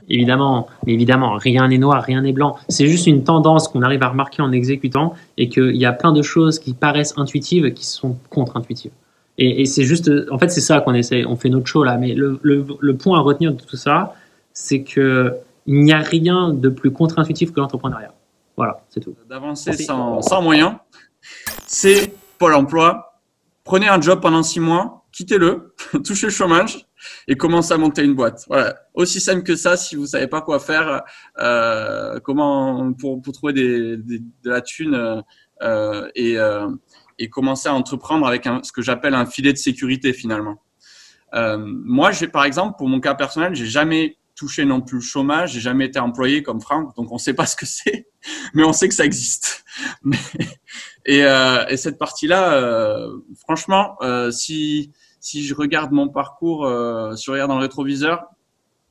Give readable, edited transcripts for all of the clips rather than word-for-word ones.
Évidemment, mais évidemment, rien n'est noir, rien n'est blanc. C'est juste une tendance qu'on arrive à remarquer en exécutant et qu'il y a plein de choses qui paraissent intuitives qui sont contre-intuitives. Et c'est juste, en fait, c'est ça qu'on essaie. On fait notre show là, mais le point à retenir de tout ça, c'est que il n'y a rien de plus contre-intuitif que l'entrepreneuriat. Voilà, c'est tout. D'avancer sans moyens, c'est Pôle emploi. Prenez un job pendant 6 mois, quittez-le, touchez le chômage et commencez à monter une boîte. Voilà, aussi simple que ça. Si vous savez pas quoi faire, comment pour trouver de la thune et commencer à entreprendre avec ce que j'appelle un filet de sécurité finalement. Moi, par exemple, pour mon cas personnel, j'ai jamais touché non plus le chômage, j'ai jamais été employé comme Franck, donc on sait pas ce que c'est, mais on sait que ça existe. Et cette partie-là, franchement, si je regarde mon parcours, si je regarde dans le rétroviseur,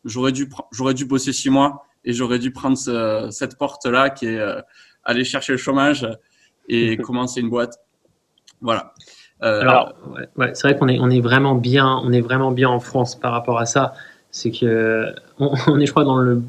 j'aurais dû bosser 6 mois et j'aurais dû prendre cette porte-là qui est aller chercher le chômage et commencer une boîte. Voilà. Alors, ouais, c'est vrai on est vraiment bien en France par rapport à ça. C'est que on est, je crois, dans le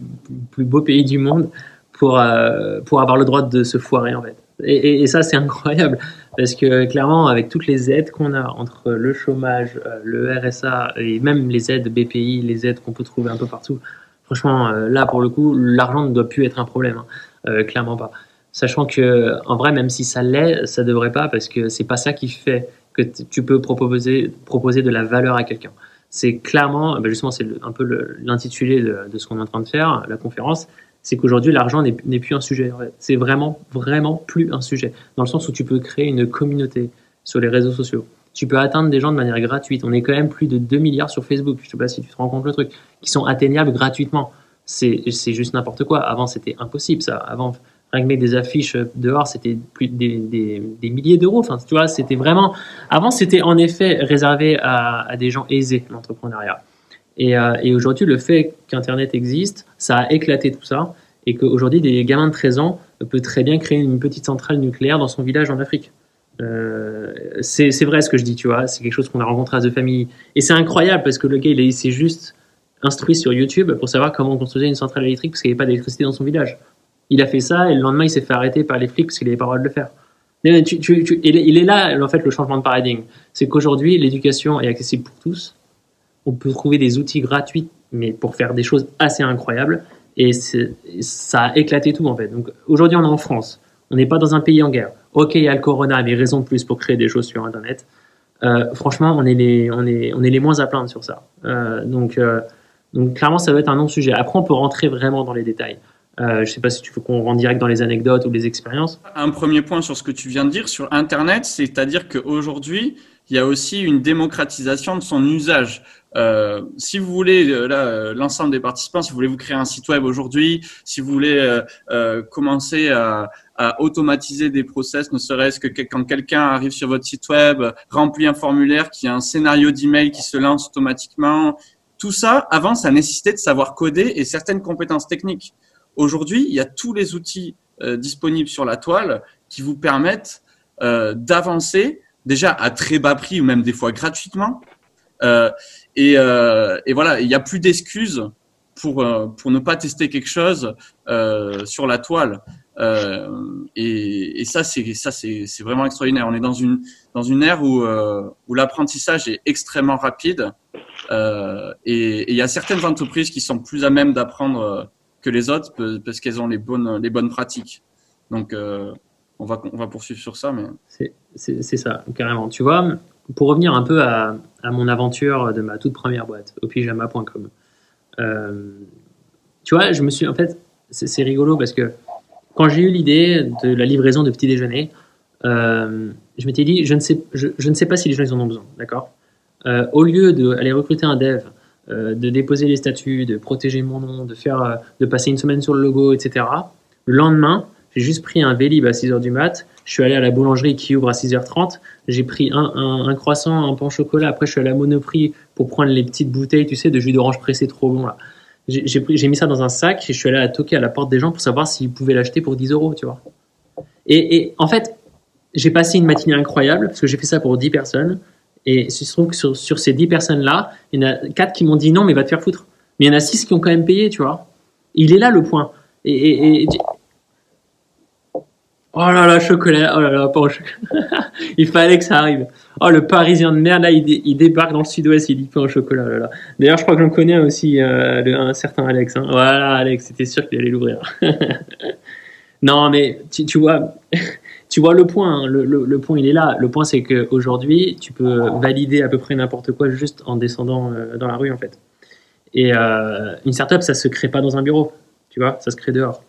plus beau pays du monde pour avoir le droit de se foirer en fait. Et ça, c'est incroyable parce que clairement, avec toutes les aides qu'on a entre le chômage, le RSA et même les aides BPI, les aides qu'on peut trouver un peu partout, franchement, là pour le coup, l'argent ne doit plus être un problème, hein. Clairement pas. Sachant que, en vrai, même si ça l'est, ça devrait pas parce que c'est pas ça qui fait que tu peux proposer de la valeur à quelqu'un. C'est clairement, justement, c'est un peu l'intitulé de ce qu'on est en train de faire, la conférence, c'est qu'aujourd'hui, l'argent n'est plus un sujet. C'est vraiment, vraiment plus un sujet. Dans le sens où tu peux créer une communauté sur les réseaux sociaux. Tu peux atteindre des gens de manière gratuite. On est quand même plus de 2 milliards sur Facebook, je sais pas si tu te rends compte le truc, qui sont atteignables gratuitement. C'est juste n'importe quoi. Avant, c'était impossible, ça. Avant, rien que mettre des affiches dehors, c'était plus des milliers d'euros. Enfin, tu vois, c'était vraiment. Avant, c'était en effet réservé à des gens aisés, l'entrepreneuriat. Et aujourd'hui, le fait qu'Internet existe, ça a éclaté tout ça. Et qu'aujourd'hui, des gamins de 13 ans peuvent très bien créer une petite centrale nucléaire dans son village en Afrique. C'est vrai ce que je dis, tu vois. C'est quelque chose qu'on a rencontré à The Family. Et c'est incroyable parce que le gars, il s'est juste instruit sur YouTube pour savoir comment on construisait une centrale électrique parce qu'il n'y avait pas d'électricité dans son village. Il a fait ça et le lendemain, il s'est fait arrêter par les flics parce qu'il n'avait pas le droit de le faire. Il est là, en fait, le changement de paradigme. C'est qu'aujourd'hui, l'éducation est accessible pour tous. On peut trouver des outils gratuits, mais pour faire des choses assez incroyables. Et ça a éclaté tout, en fait. Donc, aujourd'hui, on est en France. On n'est pas dans un pays en guerre. Ok, il y a le corona, mais raison de plus pour créer des choses sur Internet. Franchement, on est les moins à plaindre sur ça. Donc, clairement, ça va être un non-sujet. Après, on peut rentrer vraiment dans les détails. Je ne sais pas si tu veux qu'on rentre direct dans les anecdotes ou les expériences. Un premier point sur ce que tu viens de dire sur Internet, c'est-à-dire qu'aujourd'hui, il y a aussi une démocratisation de son usage. Si vous voulez, l'ensemble des participants, si vous voulez vous créer un site web aujourd'hui, si vous voulez commencer à automatiser des process, ne serait-ce que quand quelqu'un arrive sur votre site web, remplit un formulaire, qui a un scénario d'email qui se lance automatiquement, tout ça, avant, ça nécessitait de savoir coder et certaines compétences techniques. Aujourd'hui, il y a tous les outils disponibles sur la toile qui vous permettent d'avancer déjà à très bas prix ou même des fois gratuitement. Et voilà, il n'y a plus d'excuses pour ne pas tester quelque chose sur la toile. Et ça, c'est vraiment extraordinaire. On est dans une ère où l'apprentissage est extrêmement rapide. Et il y a certaines entreprises qui sont plus à même d'apprendre que les autres parce qu'elles ont les bonnes pratiques. Donc, on va poursuivre sur ça. Mais c'est ça, carrément. Tu vois, pour revenir un peu à mon aventure de ma toute première boîte, opijama.com, tu vois, en fait, c'est rigolo parce que quand j'ai eu l'idée de la livraison de petits déjeuners, je m'étais dit, je ne sais pas si les gens ils en ont besoin, d'accord. Au lieu d'aller recruter un dev, de déposer les statuts, de protéger mon nom, de passer une semaine sur le logo, etc. Le lendemain, j'ai juste pris un Vélib à 6h du mat, je suis allé à la boulangerie qui ouvre à 6h30, j'ai pris un croissant, un pain au chocolat, après je suis allé à Monoprix pour prendre les petites bouteilles, tu sais, de jus d'orange pressé trop bon là. J'ai mis ça dans un sac et je suis allé toquer à la porte des gens pour savoir s'ils pouvaient l'acheter pour 10 euros, tu vois. Et en fait, j'ai passé une matinée incroyable parce que j'ai fait ça pour 10 personnes. Et il se trouve que sur ces 10 personnes-là, il y en a 4 qui m'ont dit non, mais va te faire foutre. Mais il y en a 6 qui ont quand même payé, tu vois. Il est là le point. Oh là là, chocolat. Oh là là, pas au chocolat. Il fallait que ça arrive. Oh, le Parisien de merde, là, il débarque dans le sud-ouest, il dit pain au chocolat. Oh là là. D'ailleurs, je crois que j'en connais aussi un certain Alex. Hein. Voilà, Alex, c'était sûr qu'il allait l'ouvrir. Non, mais tu vois, tu vois le point. Hein. Le point, il est là. Le point, c'est qu'aujourd'hui, tu peux valider à peu près n'importe quoi juste en descendant dans la rue, en fait. Et une startup, ça se crée pas dans un bureau. Tu vois, ça se crée dehors.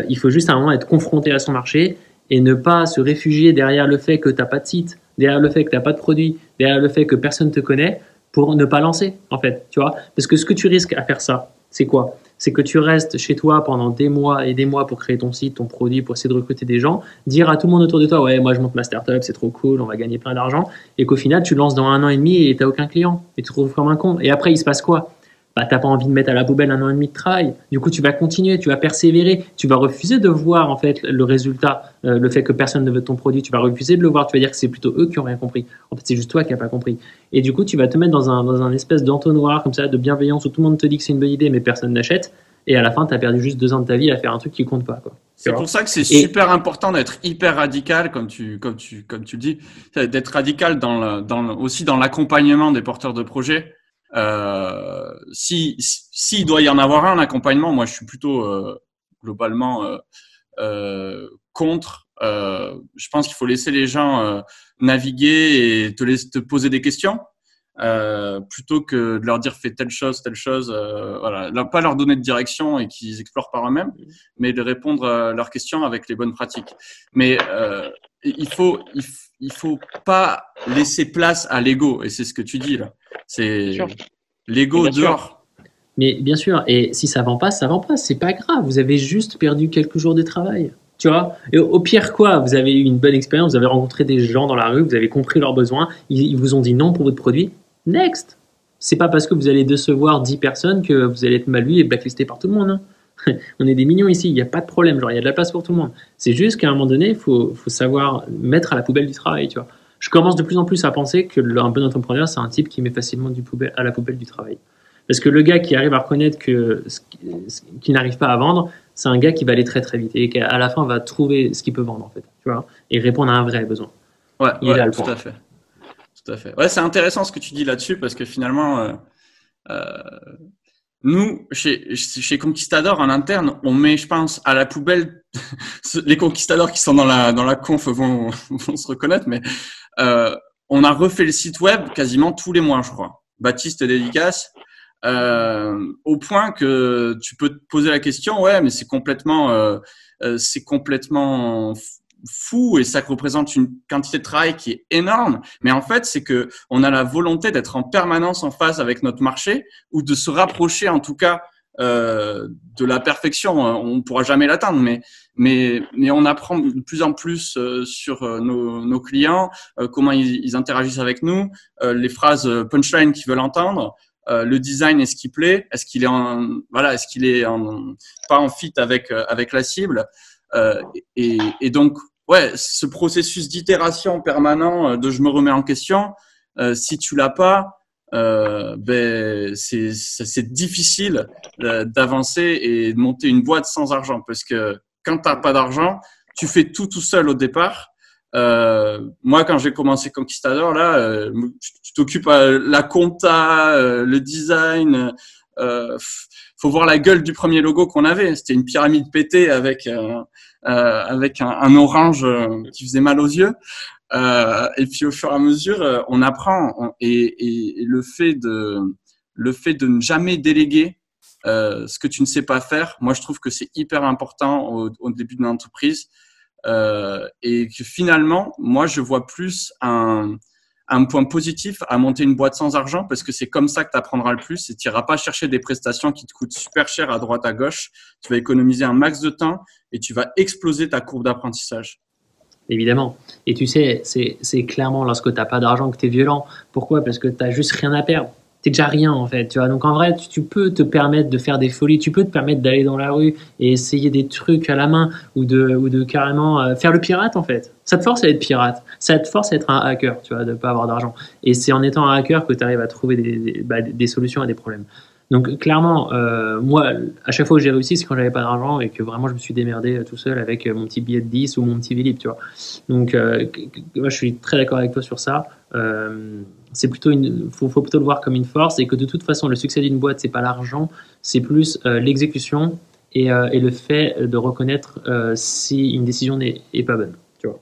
Il faut juste à un moment être confronté à son marché et ne pas se réfugier derrière le fait que tu n'as pas de site, derrière le fait que tu n'as pas de produit, derrière le fait que personne ne te connaît pour ne pas lancer, en fait. Tu vois. Parce que ce que tu risques à faire ça, c'est quoi? C'est que tu restes chez toi pendant des mois et des mois pour créer ton site, ton produit, pour essayer de recruter des gens, dire à tout le monde autour de toi, ouais, moi je monte ma startup, c'est trop cool, on va gagner plein d'argent, et qu'au final, tu lances dans 1 an et demi et tu n'as aucun client, et tu te trouves comme un con. Et après, il se passe quoi? Bah, t'as pas envie de mettre à la poubelle 1 an et demi de travail. Du coup, tu vas continuer, tu vas persévérer, tu vas refuser de voir en fait le résultat, le fait que personne ne veut ton produit, tu vas refuser de le voir, tu vas dire que c'est plutôt eux qui ont rien compris. En fait, c'est juste toi qui n'as pas compris. Et du coup, tu vas te mettre dans un espèce d'entonnoir comme ça, de bienveillance où tout le monde te dit que c'est une bonne idée, mais personne n'achète. Et à la fin, tu as perdu juste 2 ans de ta vie à faire un truc qui compte pas, quoi. C'est pour ça que c'est super important d'être hyper radical, comme tu le dis, d'être radical aussi dans l'accompagnement des porteurs de projets. S'il doit y en avoir un accompagnement, moi je suis plutôt globalement contre. Je pense qu'il faut laisser les gens naviguer et te poser des questions plutôt que de leur dire fais telle chose, voilà, pas leur donner de direction et qu'ils explorent par eux-mêmes, mais de répondre à leurs questions avec les bonnes pratiques. Mais il faut pas laisser place à l'ego, et c'est ce que tu dis là. C'est l'ego dehors. Mais bien sûr, et si ça vend pas, c'est pas grave. Vous avez juste perdu quelques jours de travail. Tu vois, et au pire quoi, vous avez eu une bonne expérience, vous avez rencontré des gens dans la rue, vous avez compris leurs besoins, ils vous ont dit non pour votre produit. Next. C'est pas parce que vous allez décevoir 10 personnes que vous allez être mal vu et blacklisté par tout le monde. Hein. On est des millions ici, il n'y a pas de problème, genre il y a de la place pour tout le monde. C'est juste qu'à un moment donné, il faut savoir mettre à la poubelle du travail, tu vois. Je commence de plus en plus à penser que un bon entrepreneur, c'est un type qui met facilement à la poubelle du travail. Parce que le gars qui arrive à reconnaître qu'il n'arrive pas à vendre, c'est un gars qui va aller très très vite et qui à la fin va trouver ce qu'il peut vendre en fait, tu vois, et répondre à un vrai besoin. Ouais, tout à fait. Tout à fait. Ouais, c'est intéressant ce que tu dis là-dessus parce que finalement, nous, chez Conquistador en interne, on met, je pense, à la poubelle les conquistadors qui sont dans la conf vont se reconnaître, mais on a refait le site web quasiment tous les mois, je crois. Baptiste dédicace. Au point que tu peux te poser la question, ouais, mais c'est complètement fou et ça représente une quantité de travail qui est énorme. Mais en fait, c'est que on a la volonté d'être en permanence en phase avec notre marché ou de se rapprocher, en tout cas, de la perfection. On ne pourra jamais l'atteindre, mais on apprend de plus en plus sur nos clients, comment ils interagissent avec nous, les phrases punchline qu'ils veulent entendre. Le design, est-ce qu'il plaît? Est-ce qu'il est pas en fit avec la cible? Et donc, ouais, ce processus d'itération permanent de je me remets en question, si tu l'as pas, c'est difficile d'avancer et de monter une boîte sans argent parce que quand t'as pas d'argent, tu fais tout seul au départ. Moi, quand j'ai commencé Conquistador, là, tu t'occupes la compta, le design. Faut voir la gueule du premier logo qu'on avait. C'était une pyramide pétée avec un orange qui faisait mal aux yeux. Et puis au fur et à mesure, on apprend. Et le fait de ne jamais déléguer ce que tu ne sais pas faire, moi je trouve que c'est hyper important au début d'une entreprise. Et que finalement, moi, je vois plus un point positif à monter une boîte sans argent parce que c'est comme ça que tu apprendras le plus et tu n'iras pas chercher des prestations qui te coûtent super cher à droite, à gauche. Tu vas économiser un max de temps et tu vas exploser ta courbe d'apprentissage. Évidemment. Et tu sais, c'est clairement lorsque tu n'as pas d'argent que tu es violent. Pourquoi? Parce que tu n'as juste rien à perdre. T'es déjà rien en fait, tu vois. Donc en vrai, tu peux te permettre de faire des folies, tu peux te permettre d'aller dans la rue et essayer des trucs à la main ou de carrément faire le pirate en fait. Ça te force à être pirate, ça te force à être un hacker, tu vois, de pas avoir d'argent. Et c'est en étant un hacker que tu arrives à trouver des solutions à des problèmes. Donc clairement, moi, à chaque fois que j'ai réussi, c'est quand j'avais pas d'argent et que vraiment je me suis démerdé tout seul avec mon petit billet de 10 ou mon petit Vélib, tu vois. Donc moi, je suis très d'accord avec toi sur ça. C'est plutôt faut plutôt le voir comme une force et que de toute façon, le succès d'une boîte, c'est pas l'argent, c'est plus l'exécution et le fait de reconnaître si une décision est pas bonne, tu vois.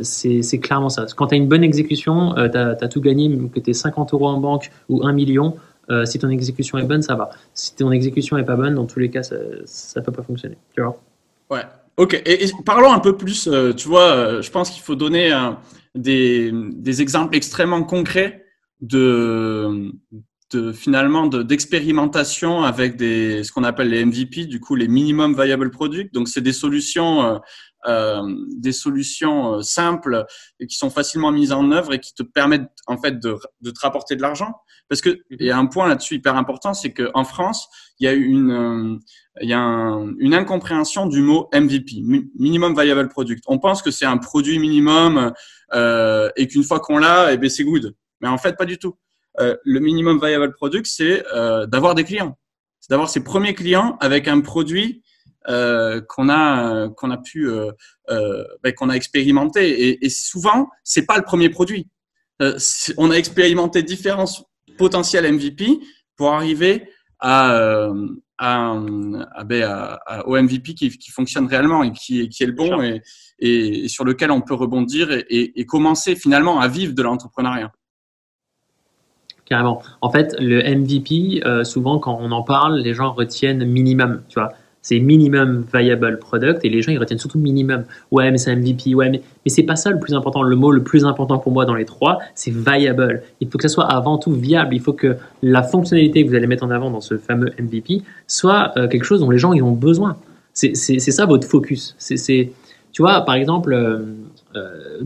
C'est clairement ça. Quand tu as une bonne exécution, tu as tout gagné, que tu aies 50 euros en banque ou 1 million. Si ton exécution est bonne, ça va. Si ton exécution est pas bonne, dans tous les cas, ça peut pas fonctionner. Tu vois. Ouais. Ok. Et parlons un peu plus. Tu vois, je pense qu'il faut donner des exemples extrêmement concrets finalement d'expérimentation avec ce qu'on appelle les MVP, du coup les minimum viable product. Donc c'est des solutions simples et qui sont facilement mises en œuvre et qui te permettent en fait de te rapporter de l'argent. Parce que il y a un point là-dessus hyper important, c'est qu'en France, il y a une incompréhension du mot MVP, minimum viable product. On pense que c'est un produit minimum et qu'une fois qu'on l'a, ben c'est good. Mais en fait, pas du tout. Le minimum viable product, c'est d'avoir des clients, c'est d'avoir ses premiers clients avec un produit qu'on a expérimenté. Et souvent, c'est pas le premier produit. On a expérimenté différents potentiels MVP pour arriver au MVP qui fonctionne réellement et qui est le bon et sur lequel on peut rebondir et commencer finalement à vivre de l'entrepreneuriat. Carrément. En fait, le MVP, souvent quand on en parle, les gens retiennent minimum, tu vois. C'est minimum viable product et les gens ils retiennent surtout minimum. Ouais, mais c'est MVP. Ouais, mais c'est pas ça le plus important. Le mot le plus important pour moi dans les trois, c'est viable. Il faut que ça soit avant tout viable. Il faut que la fonctionnalité que vous allez mettre en avant dans ce fameux MVP soit quelque chose dont les gens ils ont besoin. C'est ça votre focus. Tu vois, par exemple,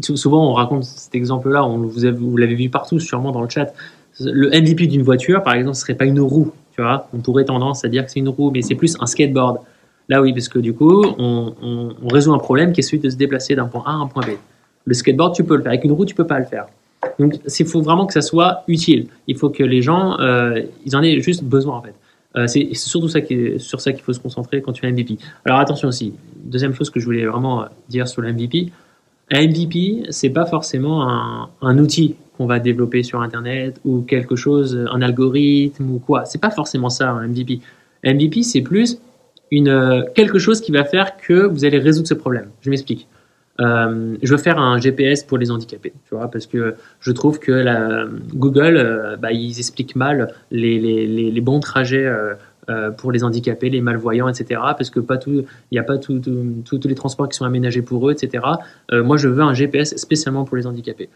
souvent on raconte cet exemple-là, vous l'avez vu partout, sûrement dans le chat. Le MVP d'une voiture, par exemple, ce serait pas une roue. Tu vois, on pourrait tendance à dire que c'est une roue, mais c'est plus un skateboard. Là, oui, parce que du coup, on résout un problème qui est celui de se déplacer d'un point A à un point B. Le skateboard, tu peux le faire. Avec une roue, tu peux pas le faire. Donc, il faut vraiment que ça soit utile. Il faut que les gens, ils en aient juste besoin, en fait. C'est surtout sur ça qu'il faut se concentrer quand tu fais un MVP. Alors, attention aussi. Deuxième chose que je voulais vraiment dire sur le MVP. Un MVP, c'est pas forcément un outil qu'on va développer sur Internet ou quelque chose, un algorithme ou quoi. C'est pas forcément ça, un MVP. Un MVP, c'est plus quelque chose qui va faire que vous allez résoudre ce problème. Je m'explique. Je veux faire un GPS pour les handicapés, tu vois, parce que je trouve que Google, ils expliquent mal les bons trajets pour les handicapés, les malvoyants, etc. Parce que il n'y a pas tous les transports qui sont aménagés pour eux, etc. Moi, je veux un GPS spécialement pour les handicapés.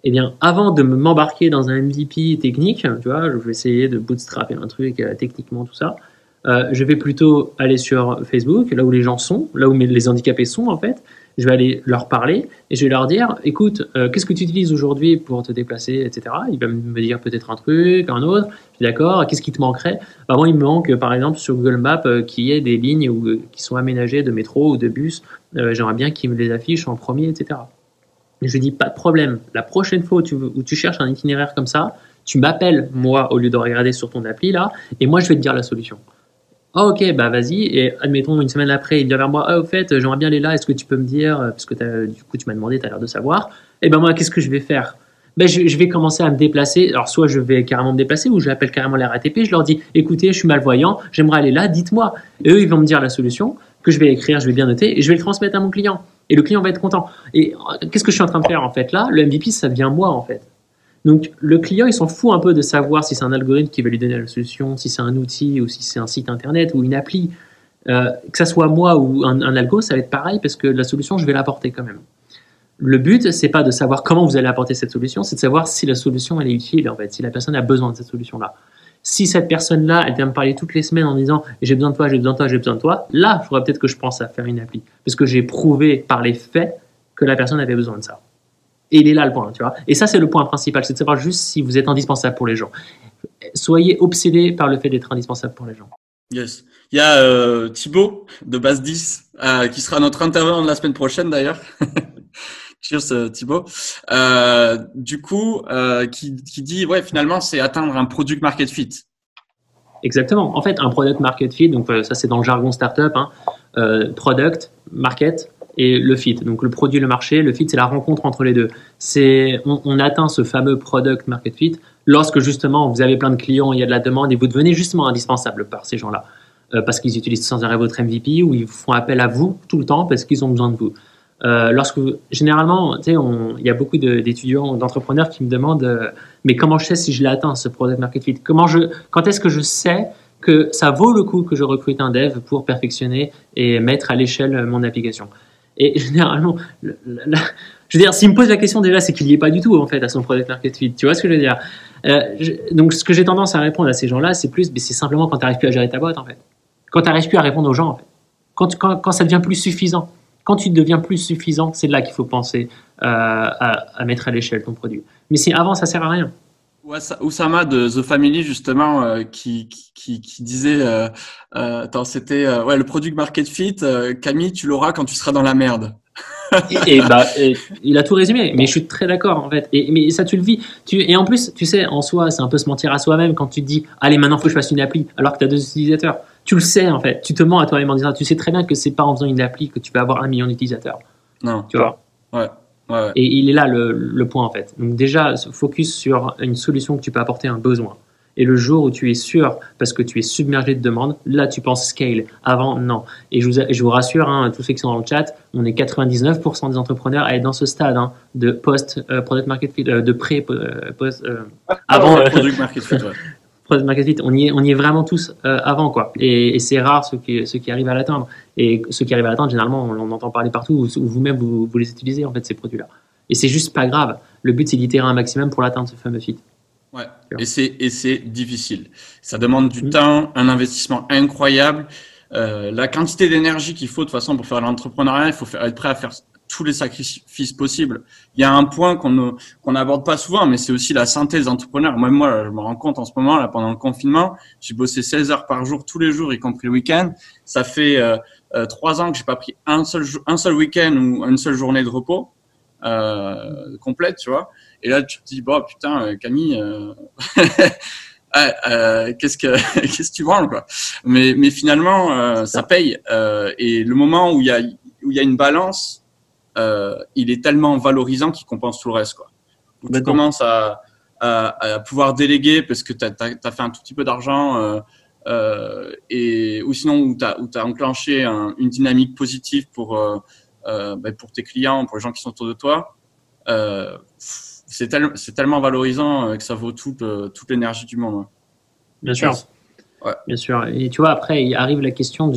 Eh bien, avant de m'embarquer dans un MVP technique, tu vois, je vais essayer de bootstrapper un truc techniquement, tout ça. Je vais plutôt aller sur Facebook, là où les gens sont, là où les handicapés sont en fait. Je vais aller leur parler et je vais leur dire, écoute, qu'est-ce que tu utilises aujourd'hui pour te déplacer, etc. Il va me dire peut-être un truc, un autre. Je suis d'accord. Qu'est-ce qui te manquerait? Moi, il me manque, par exemple, sur Google Maps, qu'il y ait des lignes qui sont aménagées de métro ou de bus. J'aimerais bien qu'ils me les affichent en premier, etc. Et je lui dis, pas de problème. La prochaine fois où tu cherches un itinéraire comme ça, tu m'appelles, moi, au lieu de regarder sur ton appli, là, et moi, je vais te dire la solution. Ah, ok, bah vas-y. Et admettons, une semaine après, il vient vers moi. Ah, au fait, j'aimerais bien aller là. Est-ce que tu peux me dire, parce que du coup, tu m'as demandé, tu as l'air de savoir. Et ben moi, qu'est-ce que je vais faire? Je vais commencer à me déplacer. Alors, soit je vais carrément me déplacer, ou j'appelle carrément la RATP. Je leur dis, écoutez, je suis malvoyant, j'aimerais aller là, dites-moi. Et eux, ils vont me dire la solution que je vais écrire, je vais bien noter, et je vais le transmettre à mon client. Et le client va être content. Et qu'est-ce que je suis en train de faire, en fait, là? Le MVP, ça devient moi, en fait. Donc, le client, il s'en fout un peu de savoir si c'est un algorithme qui va lui donner la solution, si c'est un outil ou si c'est un site internet ou une appli. Que ça soit moi ou un algo, ça va être pareil parce que la solution, je vais l'apporter quand même. Le but, c'est pas de savoir comment vous allez apporter cette solution, c'est de savoir si la solution, elle est utile, en fait, si la personne a besoin de cette solution-là. Si cette personne-là, elle vient me parler toutes les semaines en disant « j'ai besoin de toi, j'ai besoin de toi, j'ai besoin de toi », là, il faudrait peut-être que je pense à faire une appli. Parce que j'ai prouvé par les faits que la personne avait besoin de ça. Et il est là le point, tu vois. Et ça, c'est le point principal, c'est de savoir juste si vous êtes indispensable pour les gens. Soyez obsédés par le fait d'être indispensable pour les gens. Yes. Il y a Thibaut de Base 10 qui sera notre intervenant de la semaine prochaine d'ailleurs. Cheers Thibaut. Du coup, qui dit ouais finalement c'est atteindre un product market fit. Exactement. En fait, un product market fit, donc ça c'est dans le jargon startup, hein, product, market et le fit. Donc le produit, le marché, le fit, c'est la rencontre entre les deux. On atteint ce fameux product market fit lorsque justement vous avez plein de clients, il y a de la demande et vous devenez justement indispensable par ces gens-là. Parce qu'ils utilisent sans arrêt votre MVP ou ils font appel à vous tout le temps parce qu'ils ont besoin de vous. Généralement, tu sais, il y a beaucoup d'étudiants, d'entrepreneurs qui me demandent mais comment je sais si je l'ai atteint ce product market fit? Quand est-ce que je sais que ça vaut le coup que je recrute un dev pour perfectionner et mettre à l'échelle mon application? Et généralement, je veux dire, s'il me pose la question déjà, c'est qu'il n'y est pas du tout en fait à son product market fit. Tu vois ce que je veux dire? Donc, ce que j'ai tendance à répondre à ces gens-là, c'est simplement quand tu n'arrives plus à gérer ta boîte en fait. Quand tu n'arrives plus à répondre aux gens en fait. Quand ça devient plus suffisant. Quand tu deviens plus suffisant, c'est là qu'il faut penser à mettre à l'échelle ton produit. Mais si avant, ça sert à rien. Oussama de The Family justement qui disait attends, c'était le product market fit, Camille, tu l'auras quand tu seras dans la merde. Il a tout résumé, mais je suis très d'accord en fait. Mais ça, tu le vis. Et en plus, tu sais, en soi, c'est un peu se mentir à soi-même quand tu te dis, allez, maintenant, faut que je fasse une appli, alors que tu as 2 utilisateurs. Tu le sais en fait. Tu te mens à toi-même en disant, tu sais très bien que c'est pas en faisant une appli que tu vas avoir 1 million d'utilisateurs. Non. Tu vois. Ouais. Et il est là le point en fait. Donc déjà, focus sur une solution que tu peux apporter à un besoin. Et le jour où tu es sûr, parce que tu es submergé de demandes, là tu penses scale. Avant, non. Et je vous rassure, hein, tous ceux qui sont dans le chat, on est 99% des entrepreneurs à être dans ce stade de post-product market fit, de pré-post. Avant product market fit, ouais. Product market fit, on y est vraiment tous avant, quoi. Et c'est rare ceux qui arrivent à l'atteindre. Et ceux qui arrivent à l'atteindre, généralement, on entend parler partout, ou vous-même, vous les utilisez, en fait, ces produits-là. Et c'est juste pas grave. Le but, c'est d'itérer un maximum pour l'atteindre, ce fameux fit. Ouais. Et c'est difficile. Ça demande du temps, un investissement incroyable. La quantité d'énergie qu'il faut de toute façon pour faire l'entrepreneuriat, il faut être prêt à faire tous les sacrifices possibles. Il y a un point qu'on n'aborde pas souvent, mais c'est aussi la santé des entrepreneurs. Moi, je me rends compte en ce moment, là, pendant le confinement, j'ai bossé 16 heures par jour, tous les jours, y compris le week-end. Ça fait 3 ans que j'ai pas pris un seul week-end ou une seule journée de repos complète, tu vois. Et là, tu te dis, bon, putain, Camille, qu'est-ce que tu branles, quoi. Mais finalement, ça paye. Et le moment où il y a une balance, il est tellement valorisant qu'il compense tout le reste, quoi. Où tu commences à pouvoir déléguer parce que t'as fait un tout petit peu d'argent, ou sinon où t'as enclenché une dynamique positive pour tes clients, pour les gens qui sont autour de toi. C'est tellement valorisant que ça vaut toute l'énergie du monde. Bien sûr. Ouais. Bien sûr. Et tu vois, après, il arrive la question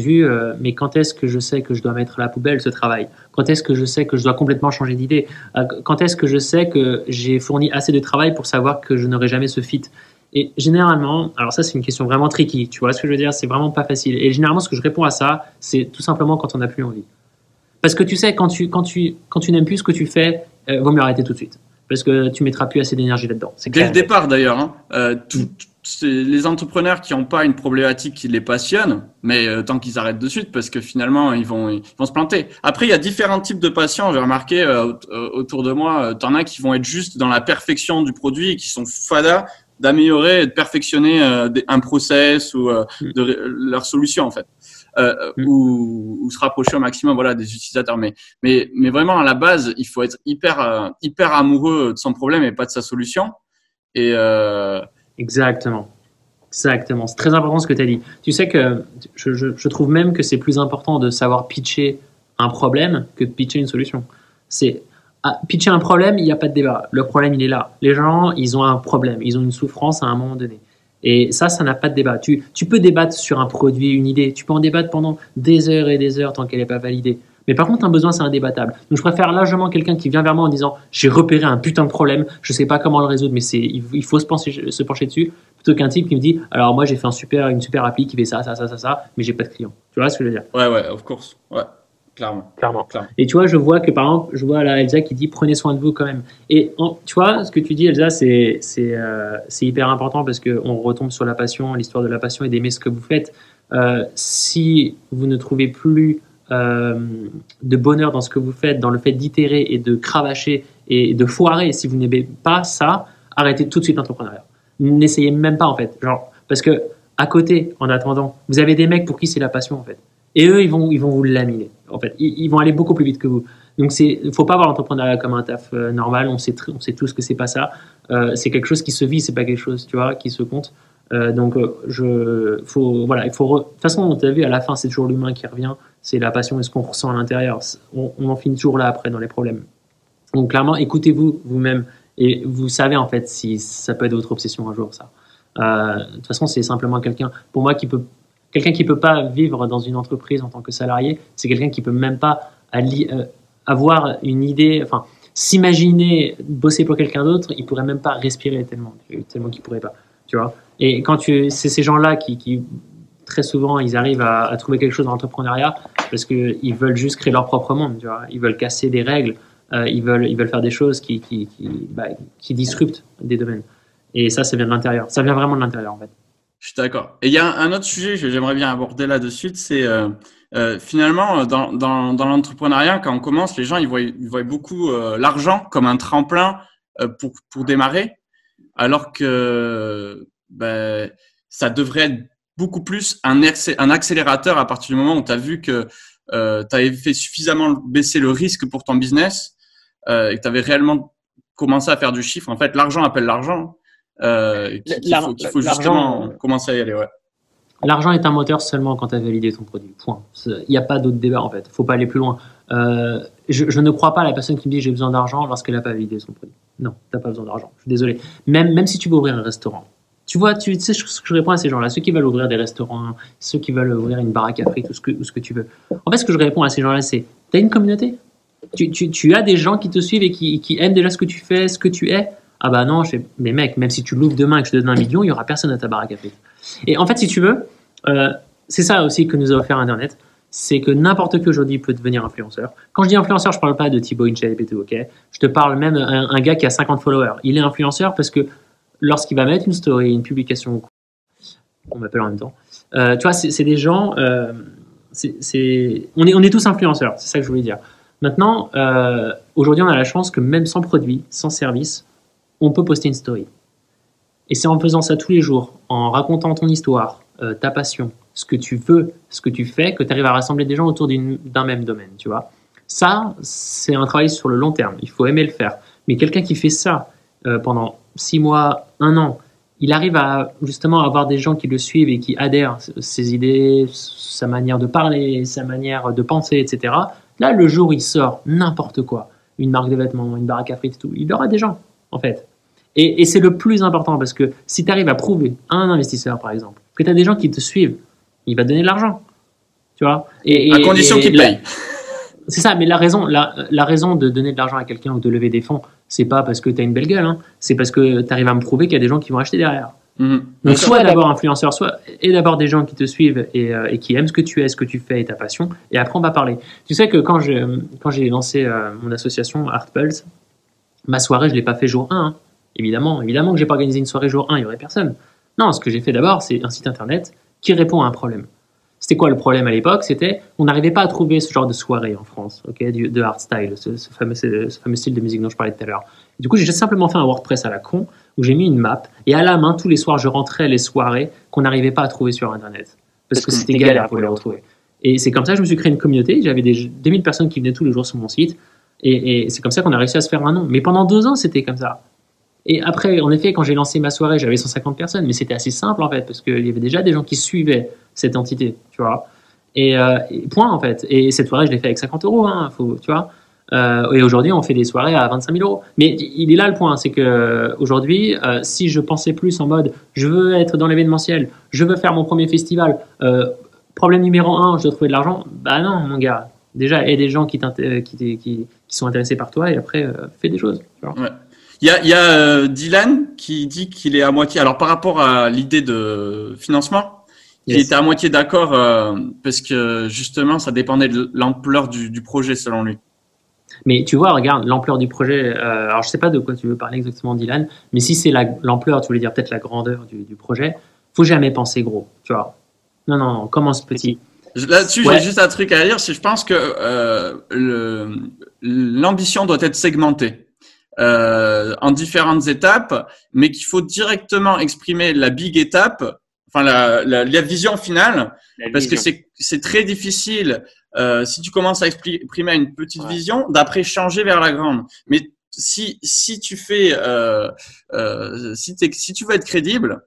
mais quand est-ce que je sais que je dois mettre à la poubelle ce travail? Quand est-ce que je sais que je dois complètement changer d'idée? Quand est-ce que je sais que j'ai fourni assez de travail pour savoir que je n'aurai jamais ce fit? Et généralement, alors ça, c'est une question vraiment tricky. Tu vois ce que je veux dire? C'est vraiment pas facile. Et généralement, ce que je réponds à ça, c'est tout simplement quand on n'a plus envie. Parce que tu sais, quand tu n'aimes plus ce que tu fais, vaut mieux arrêter tout de suite. Parce que tu mettras plus assez d'énergie là-dedans. Dès le départ, d'ailleurs, hein, les entrepreneurs qui n'ont pas une problématique qui les passionne, mais tant qu'ils arrêtent de suite, parce que finalement, ils vont se planter. Après, il y a différents types de patients. J'ai remarqué autour de moi, t'en as qui vont être juste dans la perfection du produit et qui sont fadas d'améliorer et de perfectionner un process ou leur solution, en fait. Ou se rapprocher au maximum, voilà, des utilisateurs. Mais vraiment, à la base, il faut être hyper amoureux de son problème et pas de sa solution. Et Exactement. C'est très important ce que tu as dit. Tu sais que je trouve même que c'est plus important de savoir pitcher un problème que de pitcher une solution. Pitcher un problème, il n'y a pas de débat. Le problème, il est là. Les gens, ils ont un problème, ils ont une souffrance à un moment donné. Et ça n'a pas de débat. Tu peux débattre sur un produit, une idée. Tu peux en débattre pendant des heures et des heures tant qu'elle n'est pas validée. Mais par contre, un besoin, c'est indébattable. Donc, je préfère largement quelqu'un qui vient vers moi en disant « J'ai repéré un putain de problème, je ne sais pas comment le résoudre, mais il faut se pencher dessus. » Plutôt qu'un type qui me dit « Alors, moi, j'ai fait une super appli qui fait ça, mais j'ai pas de client. » Tu vois ce que je veux dire? Ouais, of course. Ouais, clairement. Et tu vois, je vois que, par exemple, là, Elsa qui dit « Prenez soin de vous quand même. » Et tu vois, ce que tu dis, Elsa, c'est hyper important parce qu'on retombe sur la passion, l'histoire de la passion et d'aimer ce que vous faites. Si vous ne trouvez plus de bonheur dans ce que vous faites, dans le fait d'itérer et de cravacher et de foirer, si vous n'aimez pas ça, arrêtez tout de suite l'entrepreneuriat. N'essayez même pas en fait, parce que À côté, en attendant, vous avez des mecs pour qui c'est la passion en fait. Et eux, ils vont vous laminer. En fait, ils vont aller beaucoup plus vite que vous. Donc faut pas voir l'entrepreneuriat comme un taf normal. On sait tous que c'est pas ça. C'est quelque chose qui se vit, c'est pas quelque chose, tu vois, qui se compte. Voilà, de toute façon, tu as vu, à la fin, c'est toujours l'humain qui revient. C'est la passion et ce qu'on ressent à l'intérieur. On en finit toujours là après dans les problèmes. Donc clairement, écoutez-vous vous-même et vous savez en fait si ça peut être votre obsession un jour ça. De toute façon, c'est simplement quelqu'un qui peut pas vivre dans une entreprise en tant que salarié. C'est quelqu'un qui peut même pas avoir une idée, enfin s'imaginer bosser pour quelqu'un d'autre. Il pourrait même pas respirer tellement qu'il pourrait pas. Tu vois. Et c'est ces gens-là qui très souvent ils arrivent à trouver quelque chose dans l'entrepreneuriat parce que ils veulent juste créer leur propre monde. Tu vois. Ils veulent casser des règles. Ils veulent faire des choses qui disruptent des domaines. Et ça vient de l'intérieur. Ça vient vraiment de l'intérieur, en fait. Je suis d'accord. Et il y a un autre sujet que j'aimerais bien aborder là-dessus, c'est finalement dans l'entrepreneuriat, quand on commence, les gens ils voient beaucoup l'argent comme un tremplin pour démarrer, alors que ça devrait être beaucoup plus un accélérateur à partir du moment où tu as vu que tu avais fait suffisamment baisser le risque pour ton business et que tu avais réellement commencé à faire du chiffre. En fait, l'argent appelle l'argent. Qu'il faut justement commencer à y aller. Ouais. L'argent est un moteur seulement quand tu as validé ton produit. Point. Il n'y a pas d'autre débat en fait. Il ne faut pas aller plus loin. Je ne crois pas à la personne qui me dit j'ai besoin d'argent lorsqu'elle n'a pas validé son produit. Non, tu n'as pas besoin d'argent. Je suis désolé. Même si tu veux ouvrir un restaurant. Tu sais ce que je réponds à ces gens-là, ceux qui veulent ouvrir des restaurants, ceux qui veulent ouvrir une baraque à frites, ou ce que tu veux. En fait, ce que je réponds à ces gens-là, c'est tu as une communauté. Tu as des gens qui te suivent et qui aiment déjà ce que tu fais, ce que tu es. Ah bah non, mais mec, même si tu l'ouvres demain et que je te donne 1 million, il n'y aura personne à ta baraque à frites. Et en fait, si tu veux, c'est ça aussi que nous a offert Internet, c'est que n'importe qui aujourd'hui peut devenir influenceur. Quand je dis influenceur, je ne parle pas de Thibaut InShape et tout, ok. Je te parle même d'un gars qui a 50 followers. Il est influenceur parce que lorsqu'il va mettre une story, une publication, on m'appelle en même temps, tu vois, c'est des gens, on est tous influenceurs, c'est ça que je voulais dire. Maintenant, aujourd'hui, on a la chance que même sans produit, sans service, on peut poster une story. Et c'est en faisant ça tous les jours, en racontant ton histoire, ta passion, ce que tu veux, ce que tu fais, que tu arrives à rassembler des gens autour d'un même domaine, tu vois. Ça, c'est un travail sur le long terme. Il faut aimer le faire. Mais quelqu'un qui fait ça pendant 6 mois, 1 an, il arrive à justement avoir des gens qui le suivent et qui adhèrent à ses idées, sa manière de parler, sa manière de penser, etc. Là, le jour où il sort n'importe quoi, une marque de vêtements, une baraque à frites et tout, il aura des gens, en fait. Et c'est le plus important parce que si tu arrives à prouver à un investisseur, par exemple, que tu as des gens qui te suivent, il va te donner de l'argent. Tu vois à condition qu'il paye. C'est ça, mais la raison de donner de l'argent à quelqu'un ou de lever des fonds, c'est pas parce que tu as une belle gueule, hein, c'est parce que tu arrives à me prouver qu'il y a des gens qui vont acheter derrière. Donc, soit d'abord influenceur, et d'abord des gens qui te suivent et qui aiment ce que tu es, ce que tu fais et ta passion, et après on va parler. Tu sais que quand j'ai lancé mon association Art Pulse, ma soirée, je l'ai pas fait jour 1. Hein. Évidemment que j'ai pas organisé une soirée jour 1, il y aurait personne. Non, ce que j'ai fait d'abord, c'est un site internet qui répond à un problème. C'était quoi le problème à l'époque? C'était on n'arrivait pas à trouver ce genre de soirée en France, de art style, ce fameux style de musique dont je parlais tout à l'heure. Du coup, j'ai simplement fait un WordPress à la con où j'ai mis une map et à la main, tous les soirs, je rentrais les soirées qu'on n'arrivait pas à trouver sur Internet parce que c'était galère pour les retrouver. Et c'est comme ça que je me suis créé une communauté. J'avais des 2000 personnes qui venaient tous les jours sur mon site et c'est comme ça qu'on a réussi à se faire un nom. Mais pendant 2 ans, c'était comme ça. Et après, en effet, quand j'ai lancé ma soirée, j'avais 150 personnes, mais c'était assez simple en fait, parce qu'il y avait déjà des gens qui suivaient cette entité, tu vois. Et point en fait. Et cette soirée, je l'ai fait avec 50 €, hein, tu vois. Et aujourd'hui, on fait des soirées à 25 000 €. Mais il est là le point, c'est que aujourd'hui, si je pensais plus en mode, je veux être dans l'événementiel, je veux faire mon premier festival, problème numéro 1, je dois trouver de l'argent. Bah non, mon gars. Déjà, aide des gens qui sont intéressés par toi et après, fais des choses. Tu vois. Ouais. Il y a Dylan qui dit qu'il est à moitié. Alors, par rapport à l'idée de financement, il était à moitié d'accord parce que justement, ça dépendait de l'ampleur du projet selon lui. Mais tu vois, regarde, l'ampleur du projet. Alors, je sais pas de quoi tu veux parler exactement, Dylan, mais si c'est l'ampleur, tu voulais dire peut-être la grandeur du projet, faut jamais penser gros, tu vois. Non, commence petit. Là-dessus, j'ai juste un truc à dire. Je pense que l'ambition doit être segmentée. En différentes étapes, mais qu'il faut directement exprimer la big étape, enfin la vision finale, parce que vision. c'est très difficile si tu commences à exprimer une petite vision, d'après changer vers la grande. Mais si tu fais si tu veux être crédible,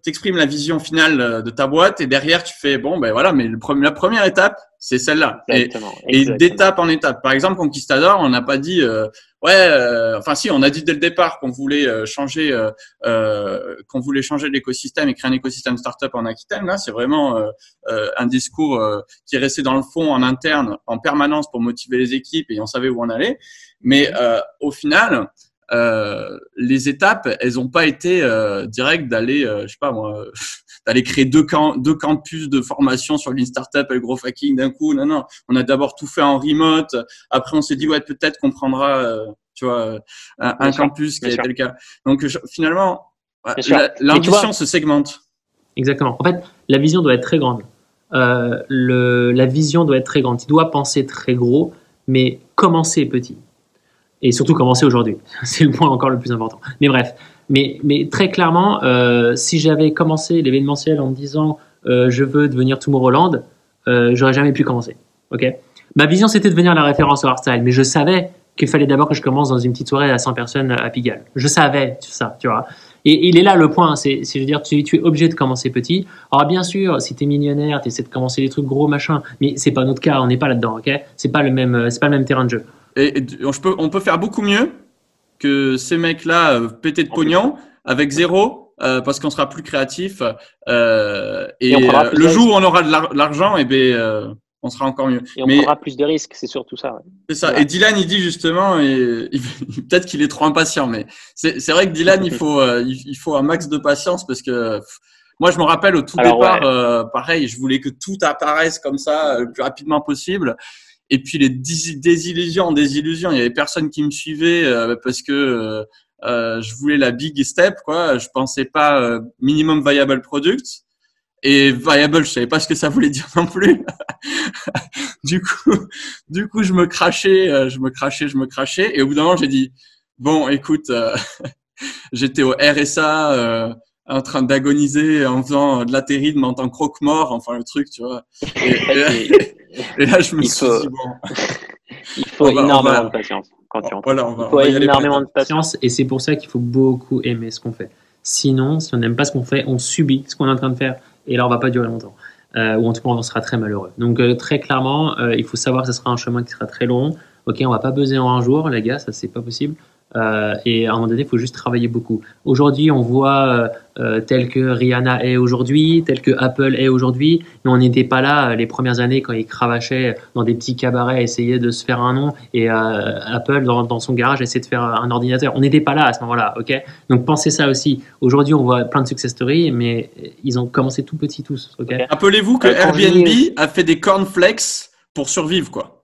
t'exprimes la vision finale de ta boîte et derrière tu fais bon ben voilà, mais la première étape c'est celle-là et d'étape en étape. Par exemple, Conquistador, on n'a pas dit enfin si, on a dit dès le départ qu'on voulait changer l'écosystème et créer un écosystème startup en Aquitaine. Là, c'est vraiment un discours qui est resté dans le fond en interne en permanence pour motiver les équipes et on savait où on allait. Mais au final, les étapes, elles n'ont pas été directes d'aller, je sais pas moi, d'aller créer deux campus de formation sur Lean Startup et le Growth Hacking d'un coup. Non, on a d'abord tout fait en remote. Après, on s'est dit ouais, peut-être qu'on prendra, tu vois, un campus qui a été le cas. Donc finalement, l'ambition se segmente. Exactement. En fait, la vision doit être très grande. La vision doit être très grande. Tu dois penser très gros, mais commencer petit. Et surtout commencer aujourd'hui. C'est le point encore le plus important. Mais bref. Mais très clairement, si j'avais commencé l'événementiel en me disant je veux devenir Tomorrowland, j'aurais jamais pu commencer. Ok. Ma vision, c'était de devenir la référence au hardstyle. Mais je savais qu'il fallait d'abord que je commence dans une petite soirée à 100 personnes à Pigalle. Je savais ça, tu vois. Et il est là le point, je veux dire, tu es obligé de commencer petit. Alors bien sûr, si tu es millionnaire, tu essaies de commencer des trucs gros, machin, mais c'est pas notre cas, on n'est pas là-dedans, ok. C'est pas le même terrain de jeu. Et on peut faire beaucoup mieux que ces mecs-là pétés de pognon avec zéro parce qu'on sera plus créatif et le jour où on aura de l'argent, et ben on sera encore mieux. Et on prendra plus de risques, c'est surtout ça. Ouais. C'est ça. Ouais. Et Dylan, il dit justement, peut-être qu'il est trop impatient, mais c'est vrai que Dylan, il faut un max de patience parce que moi, je me rappelle au tout départ, pareil, je voulais que tout apparaisse comme ça le plus rapidement possible. Et puis les désillusions, il y avait personne qui me suivait parce que je voulais la big step, quoi. Je pensais pas minimum viable product. Et viable, je savais pas ce que ça voulait dire non plus. du coup, je me crachais. Et au bout d'un moment, j'ai dit, bon, écoute, j'étais au RSA, en train d'agoniser en faisant de l'atterridme en tant que croque-mort, enfin le truc, tu vois. Et là, je me suis dit, bon. Il faut énormément de patience quand tu entres. Voilà, il faut énormément de patience et c'est pour ça qu'il faut beaucoup aimer ce qu'on fait. Sinon, si on n'aime pas ce qu'on fait, on subit ce qu'on est en train de faire. Et là, on va pas durer longtemps. Ou en tout cas, on sera très malheureux. Donc, très clairement, il faut savoir que ce sera un chemin qui sera très long. Ok, on va pas buzzer en un jour, les gars, ça, c'est pas possible. Et à un moment donné, il faut juste travailler beaucoup. Aujourd'hui, on voit tel que Rihanna est aujourd'hui, tel que Apple est aujourd'hui, mais on n'était pas là les premières années quand ils cravachaient dans des petits cabarets à essayer de se faire un nom et Apple dans son garage essayait de faire un ordinateur. On n'était pas là à ce moment-là, ok. Donc pensez ça aussi. Aujourd'hui, on voit plein de success stories, mais ils ont commencé tout petits tous, ok. Rappelez-vous que Airbnb a fait des cornflakes pour survivre, quoi.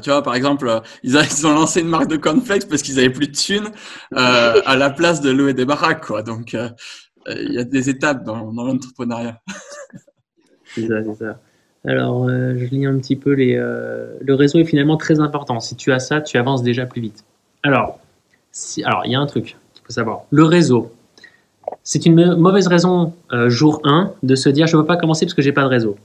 Tu vois, par exemple, ils ont lancé une marque de cornflakes parce qu'ils avaient plus de thunes à la place de louer des baraques, quoi. Donc, il y a des étapes dans l'entrepreneuriat. C'est ça. Alors, je lis un petit peu le réseau est finalement très important. Si tu as ça, tu avances déjà plus vite. Alors, il y a un truc qu'il faut savoir. Le réseau, c'est une mauvaise raison jour 1 de se dire je ne veux pas commencer parce que j'ai pas de réseau.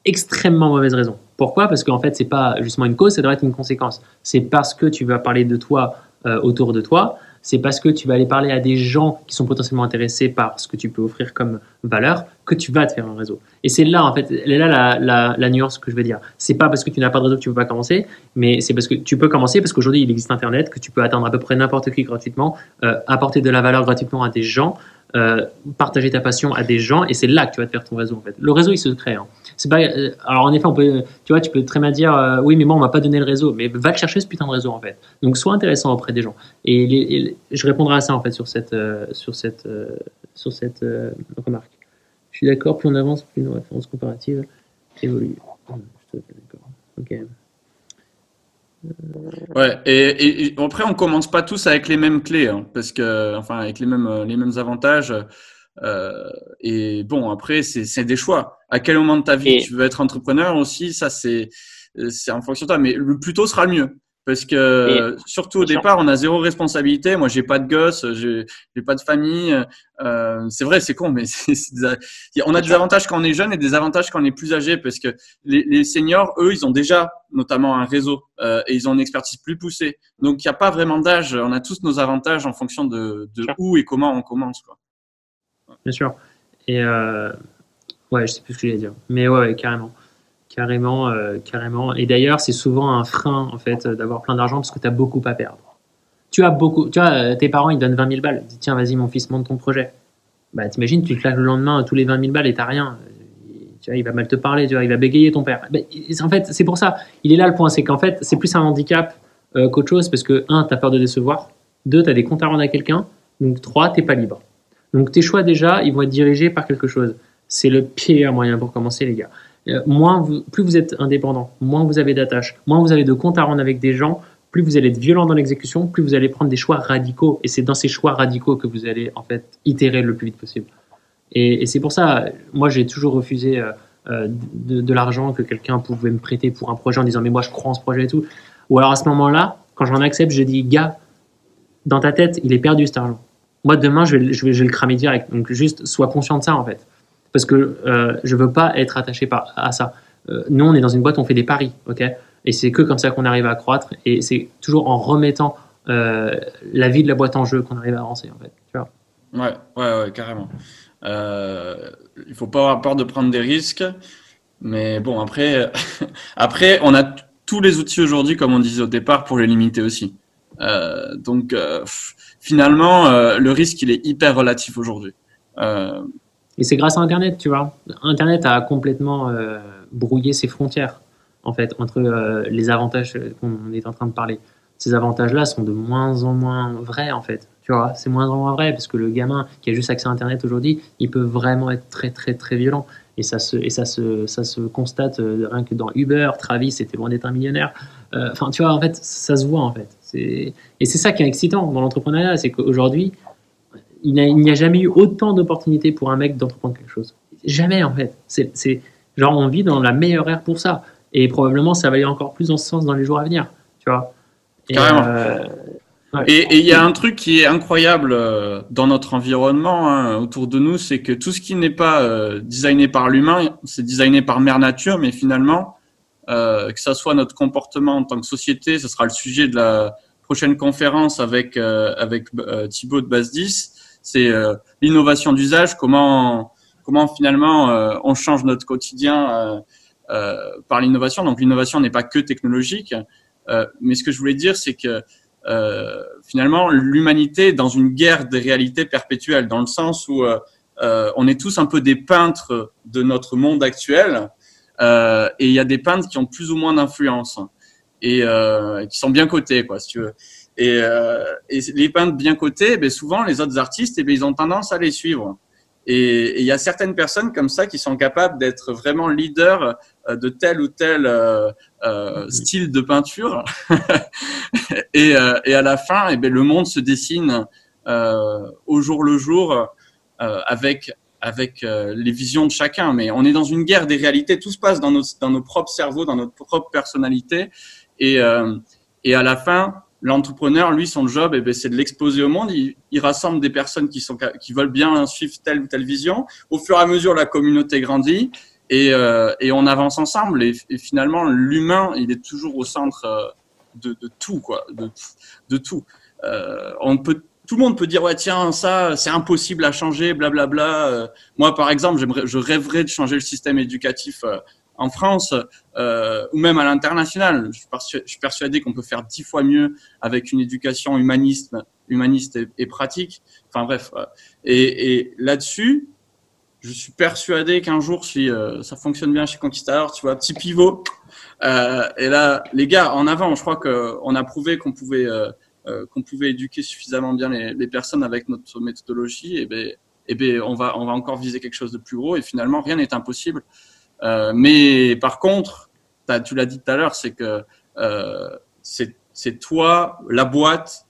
Extrêmement mauvaise raison. Pourquoi ? Parce qu'en fait, c'est pas justement une cause, ça doit être une conséquence. C'est parce que tu vas parler de toi autour de toi, c'est parce que tu vas aller parler à des gens qui sont potentiellement intéressés par ce que tu peux offrir comme valeur que tu vas te faire un réseau. Et c'est là, en fait, elle est là la nuance que je veux dire. C'est pas parce que tu n'as pas de réseau que tu peux pas commencer, mais c'est parce que tu peux commencer parce qu'aujourd'hui, il existe Internet, que tu peux atteindre à peu près n'importe qui gratuitement, apporter de la valeur gratuitement à des gens, partager ta passion à des gens, et c'est là que tu vas te faire ton réseau, en fait. Le réseau, il se crée. Hein. C'est pas, alors en effet, tu peux très bien dire oui, mais moi on m'a pas donné le réseau, mais va le chercher ce putain de réseau en fait. Donc sois intéressant auprès des gens. Et je répondrai à ça en fait sur cette remarque. Je suis d'accord, plus on avance, plus nos références comparatives évoluent. Je suis d'accord. Ok. Ouais, et après on commence pas tous avec les mêmes clés, hein, parce que enfin avec les mêmes avantages. Et bon, après, c'est des choix. À quel moment de ta vie tu veux être entrepreneur aussi, ça c'est en fonction de toi. Mais le plus tôt sera le mieux. Parce que surtout au départ, on a zéro responsabilité. Moi, j'ai pas de gosse, j'ai pas de famille. C'est vrai, c'est con, mais on a des avantages quand on est jeune et des avantages quand on est plus âgé, parce que les seniors, eux, ils ont déjà notamment un réseau et ils ont une expertise plus poussée. Donc, il n'y a pas vraiment d'âge. On a tous nos avantages en fonction de où et comment on commence, quoi. Bien sûr. Et ouais, je sais plus ce que j'allais dire, mais ouais, carrément. Carrément. Et d'ailleurs, c'est souvent un frein, en fait, d'avoir plein d'argent parce que tu as beaucoup à perdre. Tu vois, tes parents, ils donnent 20 000 balles. Ils disent, tiens, vas-y, mon fils, monte ton projet. Bah, t'imagines, tu te claques le lendemain tous les 20 000 balles et t'as rien. Tu vois, il va mal te parler, tu vois, il va bégayer ton père. Bah, en fait, c'est pour ça. Il est là le point, c'est qu'en fait, c'est plus un handicap qu'autre chose parce que, 1, t'as peur de décevoir. 2, t'as des comptes à rendre à quelqu'un. Donc, 3, t'es pas libre. Donc, tes choix, déjà, ils vont être dirigés par quelque chose. C'est le pire moyen pour commencer, les gars. Plus vous êtes indépendant, moins vous avez d'attaches, moins vous avez de comptes à rendre avec des gens, plus vous allez être violent dans l'exécution, plus vous allez prendre des choix radicaux. Et c'est dans ces choix radicaux que vous allez en fait itérer le plus vite possible. Et c'est pour ça, moi j'ai toujours refusé de l'argent que quelqu'un pouvait me prêter pour un projet en disant mais moi je crois en ce projet et tout. Ou alors à ce moment-là, quand j'en accepte, je dis gars, dans ta tête, il est perdu cet argent. Moi demain je vais le cramer direct. Donc juste sois conscient de ça en fait. Parce que je veux pas être attaché à ça. Nous, on est dans une boîte, on fait des paris, ok. Et c'est que comme ça qu'on arrive à croître. Et c'est toujours en remettant la vie de la boîte en jeu qu'on arrive à avancer, en fait. Tu vois. Ouais, carrément. Il faut pas avoir peur de prendre des risques. Mais bon, après, on a tous les outils aujourd'hui, comme on disait au départ, pour les limiter aussi. Donc, finalement, le risque, il est hyper relatif aujourd'hui. Et c'est grâce à Internet, tu vois. Internet a complètement brouillé ses frontières, en fait, entre les avantages qu'on est en train de parler. Ces avantages-là sont de moins en moins vrais, en fait. Tu vois, c'est moins en moins vrai, parce que le gamin qui a juste accès à Internet aujourd'hui, il peut vraiment être très, très, très violent. Et ça se constate rien que dans Uber. Travis était loin d'être un millionnaire. Enfin, tu vois, en fait, ça se voit, en fait. Et c'est ça qui est excitant dans l'entrepreneuriat, c'est qu'aujourd'hui, il n'y a jamais eu autant d'opportunités pour un mec d'entreprendre quelque chose. Jamais, en fait. C'est genre, on vit dans la meilleure ère pour ça. Et probablement, ça va aller encore plus dans ce sens dans les jours à venir. Tu vois. Carrément. Ouais. Et il y a un truc qui est incroyable dans notre environnement autour de nous, c'est que tout ce qui n'est pas designé par l'humain, c'est designé par Mère Nature, mais finalement, que ça soit notre comportement en tant que société, ce sera le sujet de la prochaine conférence avec Thibaut de Base 10. C'est l'innovation d'usage, comment finalement on change notre quotidien par l'innovation. Donc l'innovation n'est pas que technologique, mais ce que je voulais dire, c'est que finalement l'humanité est dans une guerre des réalités perpétuelles, dans le sens où on est tous un peu des peintres de notre monde actuel, et il y a des peintres qui ont plus ou moins d'influence et qui sont bien cotés, quoi, si tu veux. Et les peintres bien cotés, ben souvent les autres artistes, ils ont tendance à les suivre. Et il y a certaines personnes comme ça qui sont capables d'être vraiment leaders de tel ou tel style de peinture. et à la fin, et ben le monde se dessine au jour le jour avec les visions de chacun. Mais on est dans une guerre des réalités. Tout se passe dans nos propres cerveaux, dans notre propre personnalité. Et à la fin, l'entrepreneur, lui, son job, eh ben, c'est de l'exposer au monde. Il rassemble des personnes qui veulent bien suivre telle ou telle vision. Au fur et à mesure, la communauté grandit et on avance ensemble. Et finalement, l'humain, il est toujours au centre de tout, quoi, de tout. Tout le monde peut dire ouais tiens ça c'est impossible à changer, blablabla. Moi, par exemple, je rêverais de changer le système éducatif en France ou même à l'international. Je suis persuadé qu'on peut faire 10 fois mieux avec une éducation humaniste et pratique. Enfin bref. Et là-dessus, je suis persuadé qu'un jour, si ça fonctionne bien chez Conquistador, tu vois, petit pivot. Et là, les gars, en avant, je crois qu'on a prouvé qu'on pouvait éduquer suffisamment bien les personnes avec notre méthodologie. Et ben, on va encore viser quelque chose de plus gros. Et finalement, rien n'est impossible. Mais par contre, tu l'as dit tout à l'heure, c'est que c'est toi, la boîte,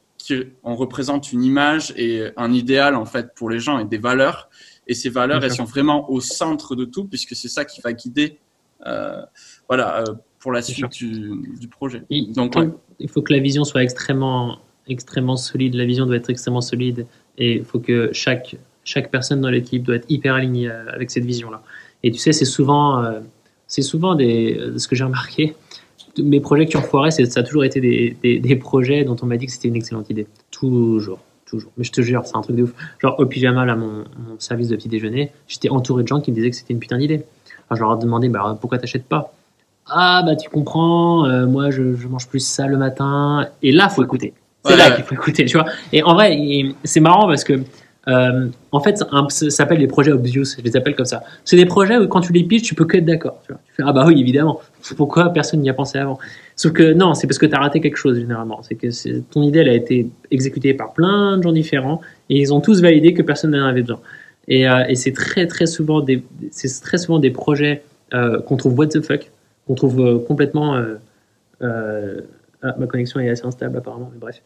on représente une image et un idéal en fait pour les gens et des valeurs. Et ces valeurs, elles sont vraiment au centre de tout, puisque c'est ça qui va guider, pour la suite du projet. Donc, il faut que la vision soit extrêmement solide. La vision doit être extrêmement solide et il faut que chaque personne dans l'équipe doit être hyper alignée avec cette vision-là. Et tu sais, c'est souvent ce que j'ai remarqué. Mes projets qui ont foiré, ça a toujours été des projets dont on m'a dit que c'était une excellente idée. Toujours. Mais je te jure, c'est un truc de ouf. Genre, au pyjama, là, mon service de petit déjeuner, j'étais entouré de gens qui me disaient que c'était une putain d'idée. Alors, je leur ai demandé, pourquoi t'achètes pas? Ah, tu comprends, moi, je mange plus ça le matin. Et là, faut écouter. C'est là qu'il faut écouter, tu vois. Et en vrai, c'est marrant parce que, en fait, ça s'appelle les projets obvious. Je les appelle comme ça. C'est des projets où, quand tu les piges, tu peux que être d'accord. Tu fais, oui, évidemment. Pourquoi personne n'y a pensé avant? Sauf que non, c'est parce que tu as raté quelque chose, généralement. C'est que ton idée, elle a été exécutée par plein de gens différents et ils ont tous validé que personne n'en avait besoin. Et c'est très souvent des projets qu'on trouve what the fuck, qu'on trouve complètement... ma connexion est assez instable apparemment, mais bref.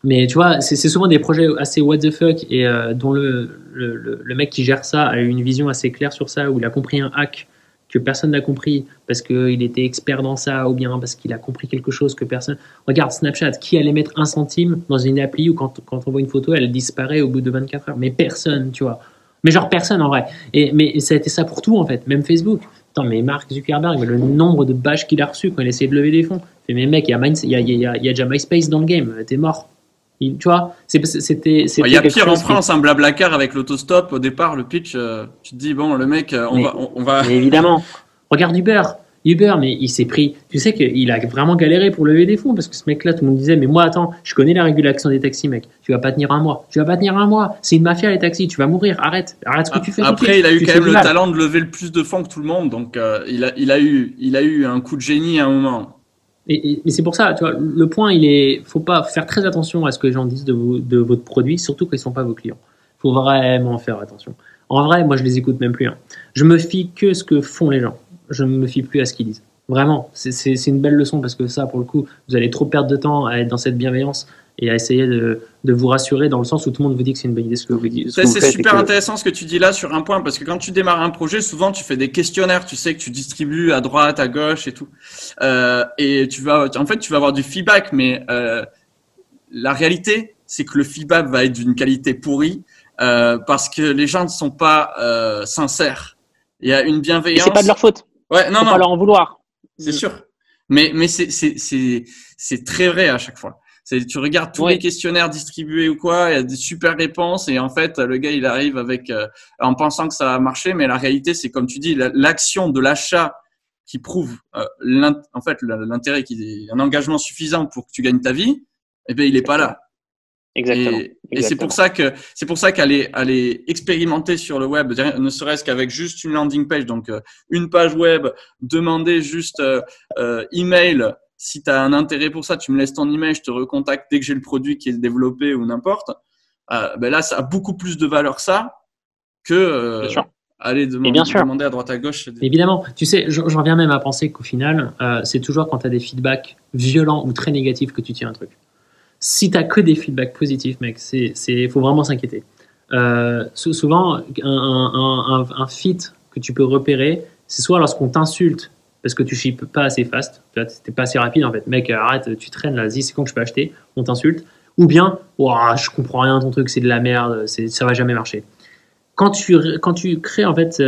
Mais tu vois, c'est souvent des projets assez what the fuck et dont le mec qui gère ça a eu une vision assez claire sur ça, où il a compris un hack que personne n'a compris parce qu'il était expert dans ça, ou bien parce qu'il a compris quelque chose que personne... Regarde Snapchat, qui allait mettre 1 centime dans une appli où quand on voit une photo, elle disparaît au bout de 24 heures? Mais personne, tu vois. Mais genre personne en vrai. Mais ça a été ça pour tout en fait, même Facebook. Attends, mais Mark Zuckerberg, le nombre de bâches qu'il a reçu quand il a essayé de lever des fonds. Mais mec, il y a déjà MySpace dans le game, t'es mort. Tu vois, c'était. Il y a pire en France, un Blablacar avec l'autostop. Au départ, le pitch, tu te dis bon, le mec, on va. Mais évidemment. Regarde Uber, mais il s'est pris. Tu sais qu'il a vraiment galéré pour lever des fonds parce que ce mec-là, tout le monde disait, mais moi, attends, je connais la régulation des taxis, mec. Tu vas pas tenir un mois. C'est une mafia les taxis. Tu vas mourir. Arrête ce que tu fais. Après, il a eu quand même le talent de lever le plus de fonds que tout le monde, donc il a eu un coup de génie à un moment. Et c'est pour ça, tu vois, le point, faut pas faire très attention à ce que les gens disent de votre produit, surtout quand ils sont pas vos clients. Faut vraiment faire attention. En vrai, moi, je les écoute même plus. Je me fie que ce que font les gens. Je ne me fie plus à ce qu'ils disent. Vraiment, c'est une belle leçon parce que ça, pour le coup, vous allez trop perdre de temps à être dans cette bienveillance et à essayer de vous rassurer dans le sens où tout le monde vous dit que c'est une bonne idée ce que vous dites. C'est super intéressant ce que tu dis là sur un point parce que quand tu démarres un projet, souvent tu fais des questionnaires, tu sais que tu distribues à droite, à gauche et tout, et tu vas avoir du feedback, mais la réalité c'est que le feedback va être d'une qualité pourrie parce que les gens ne sont pas sincères. Il y a une bienveillance. Et c'est pas de leur faute. Ouais, non. Pas leur en vouloir. C'est sûr. Mais c'est très vrai à chaque fois. Tu regardes tous les questionnaires distribués ou quoi, il y a des super réponses et en fait le gars il arrive avec en pensant que ça va marcher, mais la réalité c'est comme tu dis l'action de l'achat qui prouve en fait l'intérêt un engagement suffisant pour que tu gagnes ta vie, eh ben il est pas là. Exactement. Et c'est pour ça qu'aller expérimenter sur le web, ne serait-ce qu'avec juste une landing page, donc une page web, demander juste email. Si tu as un intérêt pour ça, tu me laisses ton email, je te recontacte dès que j'ai le produit qui est développé ou n'importe. Ben là, ça a beaucoup plus de valeur ça que aller demander à droite à gauche. Évidemment, tu sais, j'en reviens même à penser qu'au final, c'est toujours quand tu as des feedbacks violents ou très négatifs que tu tiens un truc. Si tu n'as que des feedbacks positifs, mec, faut vraiment s'inquiéter. Souvent, un fit que tu peux repérer, c'est soit lorsqu'on t'insulte parce que tu shippes pas assez fast, tu n'es pas assez rapide en fait. Mec, arrête, tu traînes là, vas-y, c'est quand que je peux acheter, on t'insulte. Ou bien, je comprends rien, ton truc, c'est de la merde, ça va jamais marcher. Quand tu crées en fait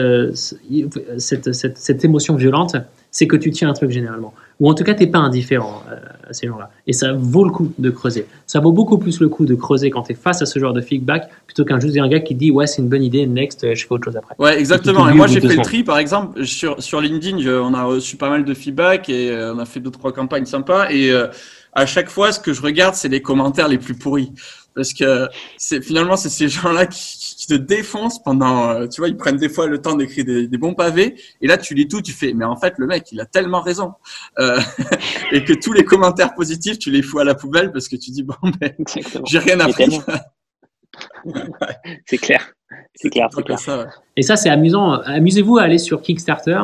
cette émotion violente, c'est que tu tiens un truc généralement. Ou en tout cas, tu n'es pas indifférent à ces gens-là. Et ça vaut le coup de creuser. Ça vaut beaucoup plus le coup de creuser quand tu es face à ce genre de feedback plutôt qu'un juste un gars qui dit « Ouais, c'est une bonne idée, next, je fais autre chose après ». Ouais, exactement. Et moi, j'ai fait le tri, par exemple, sur LinkedIn, on a reçu pas mal de feedback et on a fait 2-3 campagnes sympas. Et à chaque fois, ce que je regarde, c'est les commentaires les plus pourris. Parce que finalement, c'est ces gens-là qui te défoncent pendant, tu vois, ils prennent des fois le temps d'écrire des bons pavés. Et là, tu lis tout, tu fais, mais en fait, le mec, il a tellement raison. Et que tous les commentaires positifs, tu les fous à la poubelle parce que tu dis, bon, mais j'ai rien appris. C'est clair. C'est clair. Ça, ouais. Et ça, c'est amusant. Amusez-vous à aller sur Kickstarter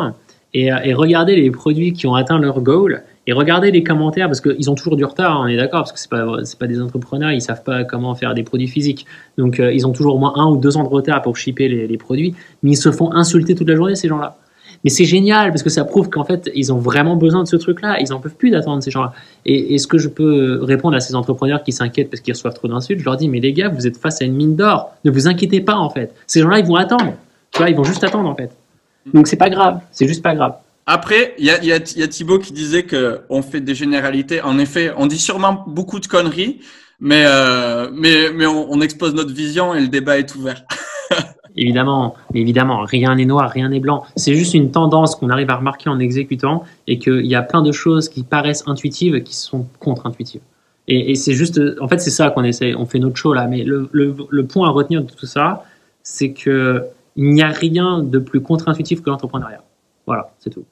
et regardez les produits qui ont atteint leur goal. Et regardez les commentaires, parce qu'ils ont toujours du retard, on est d'accord, parce que c'est pas des entrepreneurs, ils savent pas comment faire des produits physiques. Donc, ils ont toujours au moins 1 ou 2 ans de retard pour shipper les produits, mais ils se font insulter toute la journée, ces gens-là. Mais c'est génial parce que ça prouve qu'en fait, ils ont vraiment besoin de ce truc-là. Ils en peuvent plus d'attendre ces gens-là. Et ce que je peux répondre à ces entrepreneurs qui s'inquiètent parce qu'ils reçoivent trop d'insultes, je leur dis, mais les gars, vous êtes face à une mine d'or. Ne vous inquiétez pas, en fait. Ces gens-là, ils vont attendre. Tu vois, ils vont juste attendre, en fait. Donc, c'est pas grave. C'est juste pas grave. Après, il y a Thibaut qui disait que on fait des généralités. En effet, on dit sûrement beaucoup de conneries, mais on expose notre vision et le débat est ouvert. Évidemment, rien n'est noir, rien n'est blanc. C'est juste une tendance qu'on arrive à remarquer en exécutant et qu'il y a plein de choses qui paraissent intuitives qui sont contre-intuitives. Et c'est juste, en fait, c'est ça qu'on essaie. On fait notre show là, mais le point à retenir de tout ça, c'est que il n'y a rien de plus contre-intuitif que l'entrepreneuriat. Voilà, c'est tout.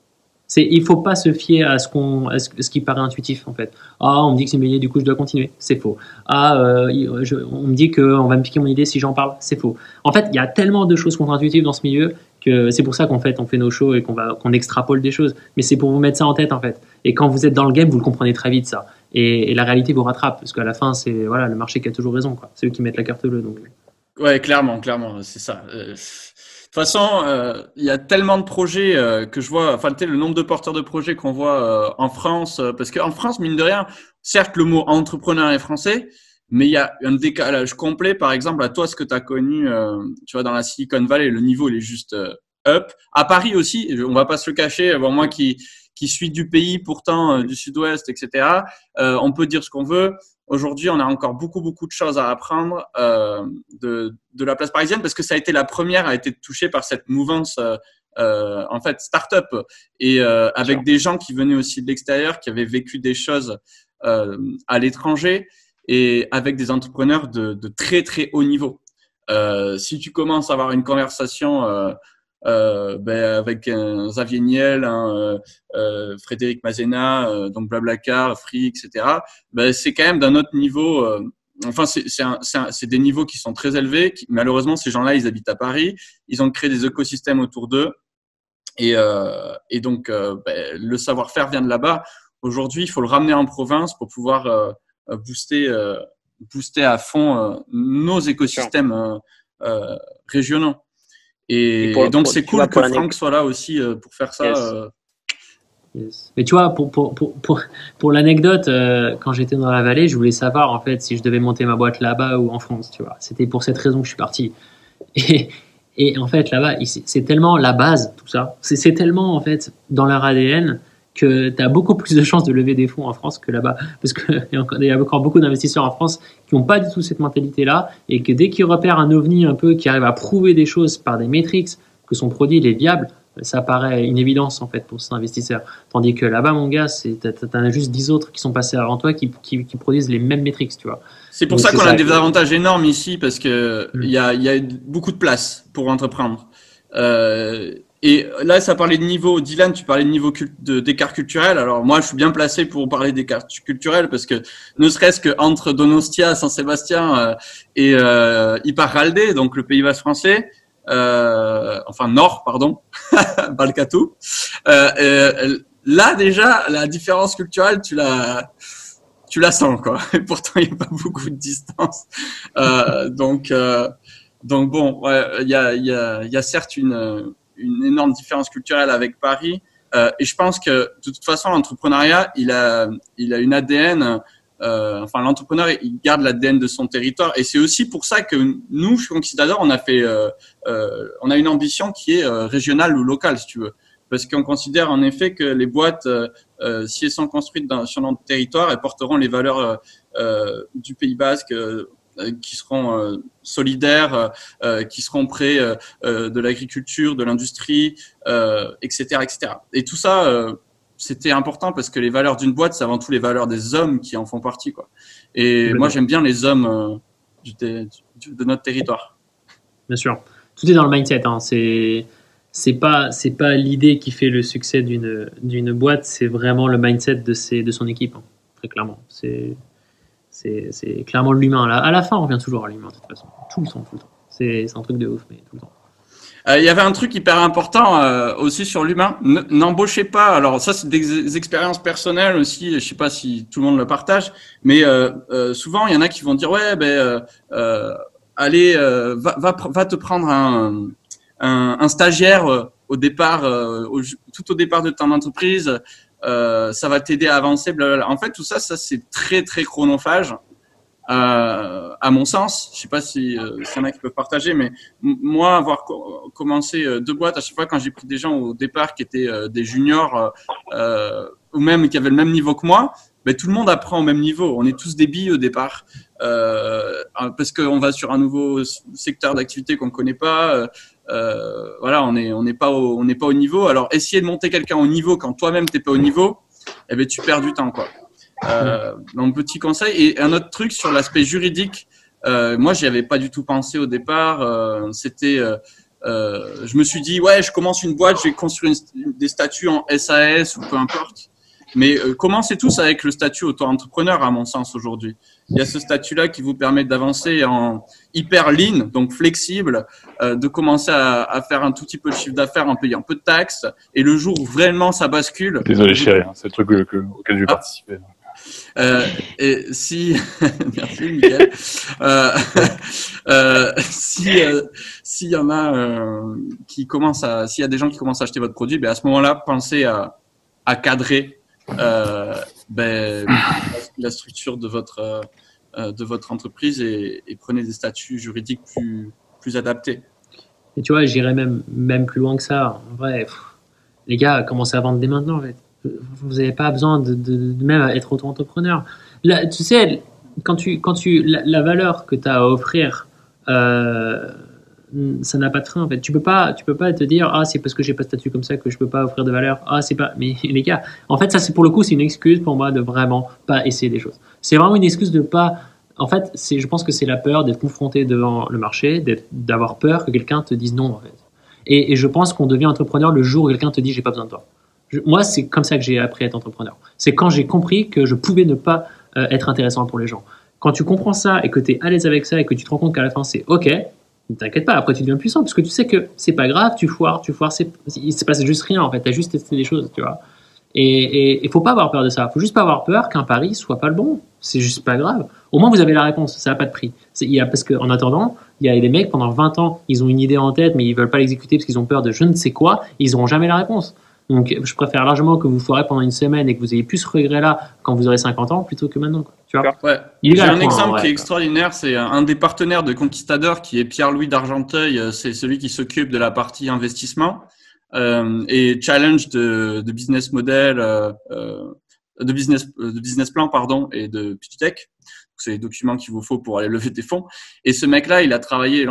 Il faut pas se fier à ce qui paraît intuitif en fait. Ah, on me dit que c'est une idée, du coup je dois continuer. C'est faux. Ah, on me dit qu'on va me piquer mon idée si j'en parle. C'est faux. En fait, il y a tellement de choses contre-intuitives dans ce milieu que c'est pour ça qu'on fait nos shows et qu'on extrapole des choses. Mais c'est pour vous mettre ça en tête en fait. Et quand vous êtes dans le game, vous le comprenez très vite ça. Et la réalité vous rattrape parce qu'à la fin, c'est voilà le marché qui a toujours raison quoi. C'est eux qui mettent la carte bleue donc. Ouais, clairement, c'est ça. De toute façon, il y a tellement de projets que je vois, enfin, le nombre de porteurs de projets qu'on voit en France, parce qu'en France, mine de rien, certes, le mot entrepreneur est français, mais il y a un décalage complet. Par exemple, à toi, ce que tu as connu, tu vois, dans la Silicon Valley, le niveau, il est juste up. À Paris aussi, on va pas se le cacher, bon, moi qui suis du pays, pourtant du Sud-Ouest, etc., on peut dire ce qu'on veut. Aujourd'hui, on a encore beaucoup de choses à apprendre de la place parisienne parce que ça a été la première à être touchée par cette mouvance en fait start-up et avec des gens qui venaient aussi de l'extérieur, qui avaient vécu des choses à l'étranger et avec des entrepreneurs de très très haut niveau. Si tu commences à avoir une conversation avec Xavier Niel, Frédéric Mazena, donc Blablacar, Free, etc. C'est quand même d'un autre niveau. Enfin, c'est des niveaux qui sont très élevés. Malheureusement, ces gens-là, ils habitent à Paris. Ils ont créé des écosystèmes autour d'eux. Et donc, le savoir-faire vient de là-bas. Aujourd'hui, il faut le ramener en province pour pouvoir booster à fond nos écosystèmes régionaux. Et donc, c'est cool que Franck soit là aussi pour faire ça. Yes. Yes. Mais tu vois, pour l'anecdote, quand j'étais dans la vallée, je voulais savoir en fait si je devais monter ma boîte là-bas ou en France. Tu vois, c'était pour cette raison que je suis parti. Et en fait, là-bas, c'est tellement la base, tout ça. C'est tellement en fait dans leur ADN que tu as beaucoup plus de chances de lever des fonds en France que là-bas. Parce qu'il y a encore beaucoup d'investisseurs en France qui n'ont pas du tout cette mentalité-là et que dès qu'ils repèrent un ovni un peu qui arrive à prouver des choses par des métriques, que son produit il est viable, ça paraît une évidence en fait pour ces investisseurs. Tandis que là-bas, mon gars, t'en as juste 10 autres qui sont passés avant toi qui produisent les mêmes métriques, tu vois. C'est pour ça qu'on a des avantages énormes ici parce que il y a beaucoup de place pour entreprendre. Et là, ça parlait de niveau. Dylan, tu parlais de niveau d'écart culturel. Alors moi, je suis bien placé pour parler d'écart culturel parce que ne serait-ce que entre Donostia, Saint-Sébastien et Iparralde, donc le Pays Basque français, enfin Nord, pardon, Balcatou. Là déjà, la différence culturelle, tu la sens quoi. Et pourtant, il n'y a pas beaucoup de distance. Donc bon, ouais, il y a certes une énorme différence culturelle avec Paris. Et je pense que de toute façon, l'entrepreneuriat, il a une ADN. Enfin, l'entrepreneur, il garde l'ADN de son territoire. Et c'est aussi pour ça que nous, chez Conquistador, on a une ambition qui est régionale ou locale, si tu veux. Parce qu'on considère en effet que les boîtes, si elles sont construites sur notre territoire, elles porteront les valeurs du Pays Basque, qui seront solidaires, qui seront près de l'agriculture, de l'industrie, etc., etc. Et tout ça, c'était important parce que les valeurs d'une boîte, c'est avant tout les valeurs des hommes qui en font partie, quoi. Et moi, j'aime bien les hommes de notre territoire. Bien sûr, tout est dans le mindset. Hein. C'est pas l'idée qui fait le succès d'une boîte, c'est vraiment le mindset de son équipe, hein, très clairement. C'est clairement l'humain. À la fin, on revient toujours à l'humain, de toute façon. Tout le temps. C'est un truc de ouf, mais tout le temps. Il y avait un truc hyper important aussi sur l'humain. N'embauchez pas. Alors ça, c'est des expériences personnelles aussi. Je sais pas si tout le monde le partage, mais souvent il y en a qui vont dire ouais, allez, va te prendre un stagiaire au départ, tout au départ de ton entreprise, ça va t'aider à avancer, blablabla. En fait, tout ça, c'est très, très chronophage. À mon sens, je sais pas si s'il y en a qui peuvent partager, mais moi, avoir commencé 2 boîtes, à chaque fois quand j'ai pris des gens au départ qui étaient des juniors ou même qui avaient le même niveau que moi, ben, tout le monde apprend au même niveau. On est tous des billes au départ parce qu'on va sur un nouveau secteur d'activité qu'on ne connaît pas. Voilà, on n'est pas au niveau. Alors, essayer de monter quelqu'un au niveau quand toi-même t'es pas au niveau, eh ben tu perds du temps, quoi. Donc petit conseil. Et un autre truc sur l'aspect juridique, moi j'y avais pas du tout pensé au départ. Je me suis dit ouais, je commence une boîte, je vais construire des statuts en SAS ou peu importe. Mais commencez tous avec le statut auto-entrepreneur à mon sens aujourd'hui. Il y a ce statut-là qui vous permet d'avancer en hyper lean, donc flexible, de commencer à faire un tout petit peu de chiffre d'affaires en payant peu de taxes. Et le jour où vraiment ça bascule. Désolé chérie, c'est le truc auquel je vais participer. Et si merci Miguel, s'il y en a s'il y a des gens qui commencent à acheter votre produit, ben à ce moment-là, pensez à cadrer la structure de votre entreprise et prenez des statuts juridiques plus adaptés. Et tu vois, j'irais même plus loin que ça. En vrai, les gars, commencez à vendre dès maintenant. En fait. Vous n'avez pas besoin de même être auto-entrepreneur. Là, tu sais, la valeur que tu as à offrir, ça n'a pas de frein en fait. Tu peux pas te dire ah c'est parce que j'ai pas de statut comme ça que je peux pas offrir de valeur. Ah c'est pas. Mais les gars, en fait ça c'est pour le coup c'est une excuse pour moi de vraiment pas essayer des choses. C'est vraiment une excuse de pas. En fait je pense que c'est la peur d'être confronté devant le marché, d'avoir peur que quelqu'un te dise non en fait. Et je pense qu'on devient entrepreneur le jour où quelqu'un te dit j'ai pas besoin de toi. Moi, c'est comme ça que j'ai appris à être entrepreneur. C'est quand j'ai compris que je pouvais ne pas être intéressant pour les gens. Quand tu comprends ça et que tu es à l'aise avec ça et que tu te rends compte qu'à la fin, c'est OK, ne t'inquiète pas, après tu deviens puissant parce que tu sais que c'est pas grave, tu foires, il se passe juste rien en fait, tu as juste testé des choses, tu vois. Et il faut pas avoir peur de ça. Il faut juste pas avoir peur qu'un pari soit pas le bon. C'est juste pas grave. Au moins, vous avez la réponse. Ça n'a pas de prix. Parce qu'en attendant, il y a des mecs, pendant 20 ans, ils ont une idée en tête, mais ils veulent pas l'exécuter parce qu'ils ont peur de je ne sais quoi. Et ils n'auront jamais la réponse. Donc, je préfère largement que vous foirez pendant une semaine et que vous ayez plus ce regret-là quand vous aurez 50 ans plutôt que maintenant. Quoi. Tu vois ouais. J'ai un exemple qui est extraordinaire. C'est un des partenaires de Conquistador qui est Pierre-Louis d'Argenteuil. C'est celui qui s'occupe de la partie investissement et challenge de business model, de business plan, pardon, et de pitch deck. C'est les documents qu'il vous faut pour aller lever des fonds. Et ce mec-là, il a travaillé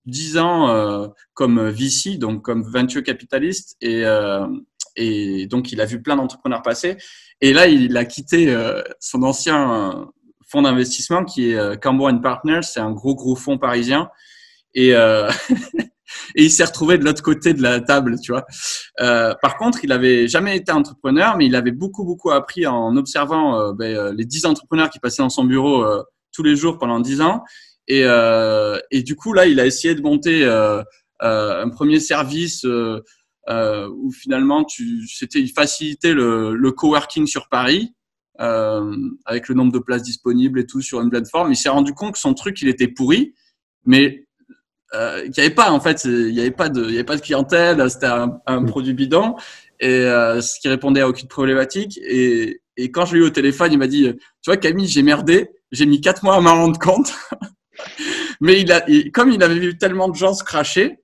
10 ans comme VC, donc comme venture capitaliste, et donc il a vu plein d'entrepreneurs passer. Et là, il a quitté son ancien fonds d'investissement qui est Cambon & Partners, c'est un gros fonds parisien, et et il s'est retrouvé de l'autre côté de la table, tu vois. Par contre, il avait jamais été entrepreneur, mais il avait beaucoup appris en observant les 10 entrepreneurs qui passaient dans son bureau tous les jours pendant 10 ans. Et du coup, là, il a essayé de monter un premier service où finalement, il facilitait le coworking sur Paris avec le nombre de places disponibles et tout sur une plateforme. Il s'est rendu compte que son truc, il était pourri, mais qu'il n'y avait pas en fait, il y avait pas de clientèle, c'était un produit bidon et ce qui répondait à aucune problématique. Et quand je l'ai eu au téléphone, il m'a dit, tu vois Camille, j'ai merdé, j'ai mis 4 mois à m'en rendre compte. Mais comme il avait vu tellement de gens se cracher,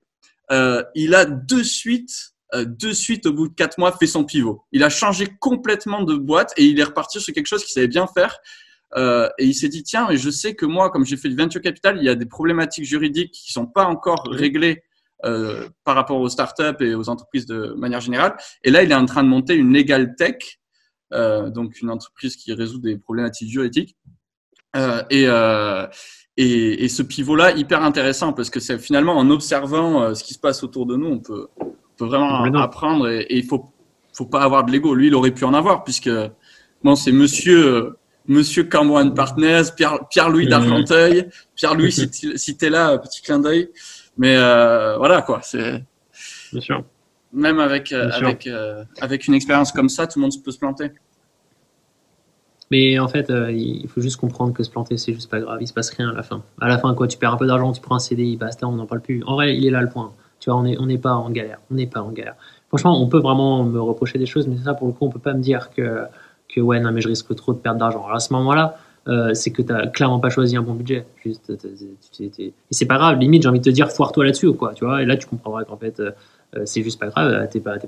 il a de suite au bout de 4 mois fait son pivot. Il a changé complètement de boîte et il est reparti sur quelque chose qu'il savait bien faire. Et il s'est dit tiens, mais je sais que moi, comme j'ai fait du venture capital, il y a des problématiques juridiques qui sont pas encore réglées par rapport aux startups et aux entreprises de manière générale. Et là, il est en train de monter une legal tech, donc une entreprise qui résout des problématiques juridiques. Et ce pivot-là, hyper intéressant parce que c'est finalement en observant ce qui se passe autour de nous, on peut vraiment apprendre et il faut pas avoir de l'ego. Lui, il aurait pu en avoir puisque bon, c'est Monsieur Cambon & Partners, Pierre-Louis d'Argenteuil. Pierre-Louis, si t'es là, petit clin d'œil. Mais voilà quoi, c'est bien sûr. Même avec une expérience comme ça, tout le monde peut se planter. Mais en fait, il faut juste comprendre que se planter, c'est juste pas grave. Il se passe rien à la fin. À la fin, quoi, tu perds un peu d'argent, tu prends un CDI, basta, on n'en parle plus. En vrai, il est là le point. Tu vois, on n'est pas en galère. On n'est pas en galère. Franchement, on peut vraiment me reprocher des choses, mais ça, pour le coup, on peut pas me dire que ouais, non, mais je risque trop de perdre d'argent. Alors à ce moment-là, c'est que tu n'as clairement pas choisi un bon budget. Juste, et c'est pas grave, limite, j'ai envie de te dire, foire-toi là-dessus, quoi, tu vois. Et là, tu comprendras qu'en fait, c'est juste pas grave, t'es pas à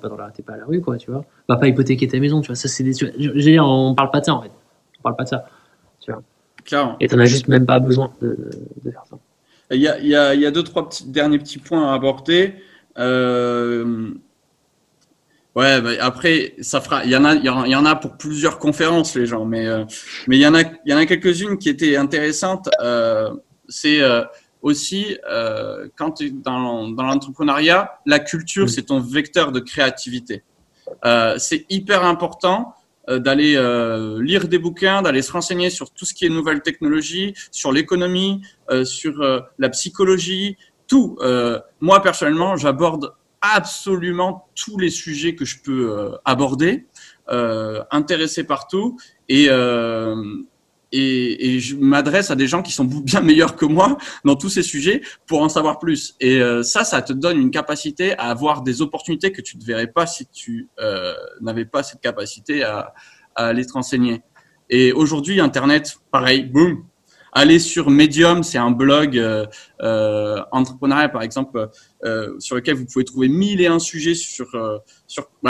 la rue, quoi, tu vois. Va pas hypothéquer ta maison, tu vois. Ça, c'est je veux dire, on parle pas de ça, en fait. On parle pas de ça, tu vois. Clairement. Et t'en as juste même pas besoin de faire ça. Il y a deux, trois derniers petits points à aborder. Ouais, bah après, ça fera. Il y en a pour plusieurs conférences, les gens, mais il y en a quelques-unes qui étaient intéressantes. C'est aussi quand tu es dans l'entrepreneuriat, la culture, c'est ton vecteur de créativité. C'est hyper important d'aller lire des bouquins, d'aller se renseigner sur tout ce qui est nouvelles technologies, sur l'économie, sur la psychologie, tout. Moi, personnellement, j'aborde absolument tous les sujets que je peux aborder, intéressé par tout, et je m'adresse à des gens qui sont bien meilleurs que moi dans tous ces sujets pour en savoir plus. Et ça te donne une capacité à avoir des opportunités que tu ne verrais pas si tu n'avais pas cette capacité à aller te renseigner. Et aujourd'hui, Internet, pareil, boum. Aller sur Medium, c'est un blog entrepreneurial, par exemple, sur lequel vous pouvez trouver 1001 sujets sur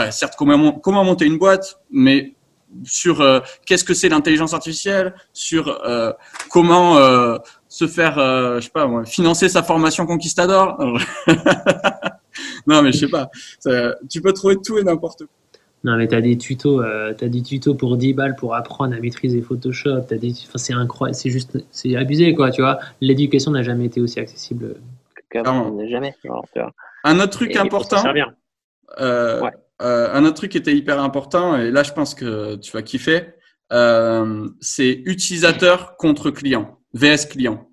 certes, comment monter une boîte, mais sur qu'est-ce que c'est l'intelligence artificielle, sur comment se faire, je sais pas moi, financer sa formation Conquistador. Non, mais je sais pas. Tu peux trouver tout et n'importe quoi. Non, mais t'as des tutos pour 10 balles pour apprendre à maîtriser Photoshop. C'est incroyable, c'est abusé, quoi, tu vois. L'éducation n'a jamais été aussi accessible. Jamais. Alors, un autre truc important. Un autre truc qui était hyper important, et là, je pense que tu vas kiffer, c'est utilisateur contre client, VS client.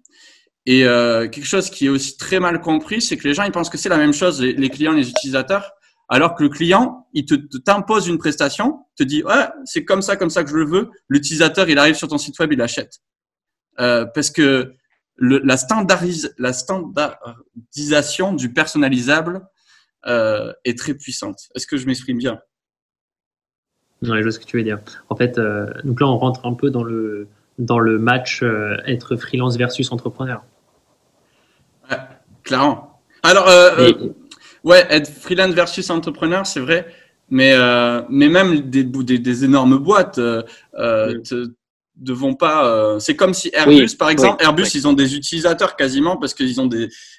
Et quelque chose qui est aussi très mal compris, c'est que les gens ils pensent que c'est la même chose, les clients, les utilisateurs. Alors que le client, il t'impose une prestation, te dit ouais, c'est comme ça que je le veux. L'utilisateur, il arrive sur ton site web, il achète. Parce que la standardisation du personnalisable est très puissante. Est-ce que je m'exprime bien? Ouais, je vois ce que tu veux dire. En fait, donc là, on rentre un peu dans le match être freelance versus entrepreneur. Ouais, clairement. Alors, ouais, être freelance versus entrepreneur, c'est vrai, mais même des énormes boîtes ne vont pas. C'est comme si Airbus, par exemple, Airbus, ils ont des utilisateurs quasiment parce qu'ils ont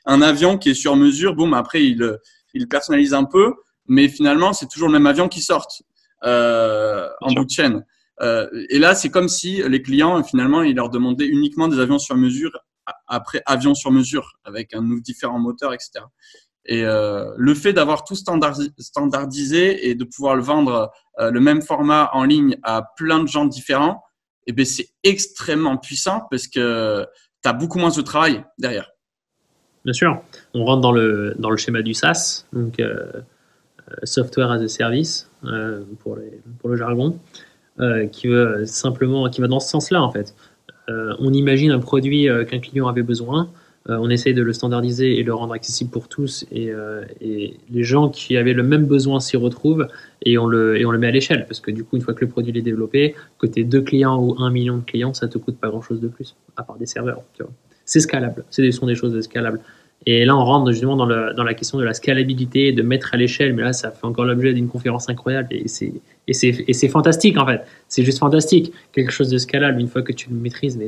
un avion qui est sur mesure. Boum, après ils le personnalisent un peu, mais finalement c'est toujours le même avion qui sort en bout de chaîne. Et là, c'est comme si les clients finalement ils leur demandaient uniquement des avions sur mesure après avions sur mesure avec un différent moteur, etc. Et le fait d'avoir tout standardisé et de pouvoir le vendre le même format en ligne à plein de gens différents, eh ben c'est extrêmement puissant parce que tu as beaucoup moins de travail derrière. Bien sûr, on rentre dans le schéma du SaaS, donc Software as a Service pour le jargon, qui va dans ce sens-là en fait. On imagine un produit qu'un client avait besoin. On essaye de le standardiser et le rendre accessible pour tous et les gens qui avaient le même besoin s'y retrouvent et on le met à l'échelle parce que du coup une fois que le produit est développé, que tu aies 2 clients ou 1 million de clients, ça te coûte pas grand chose de plus à part des serveurs, tu vois. C'est scalable, ce sont des choses scalables. Et là on rentre justement dans la question de la scalabilité, de mettre à l'échelle, mais là ça fait encore l'objet d'une conférence incroyable et c'est fantastique en fait, c'est juste fantastique, quelque chose de scalable une fois que tu le maîtrises, mais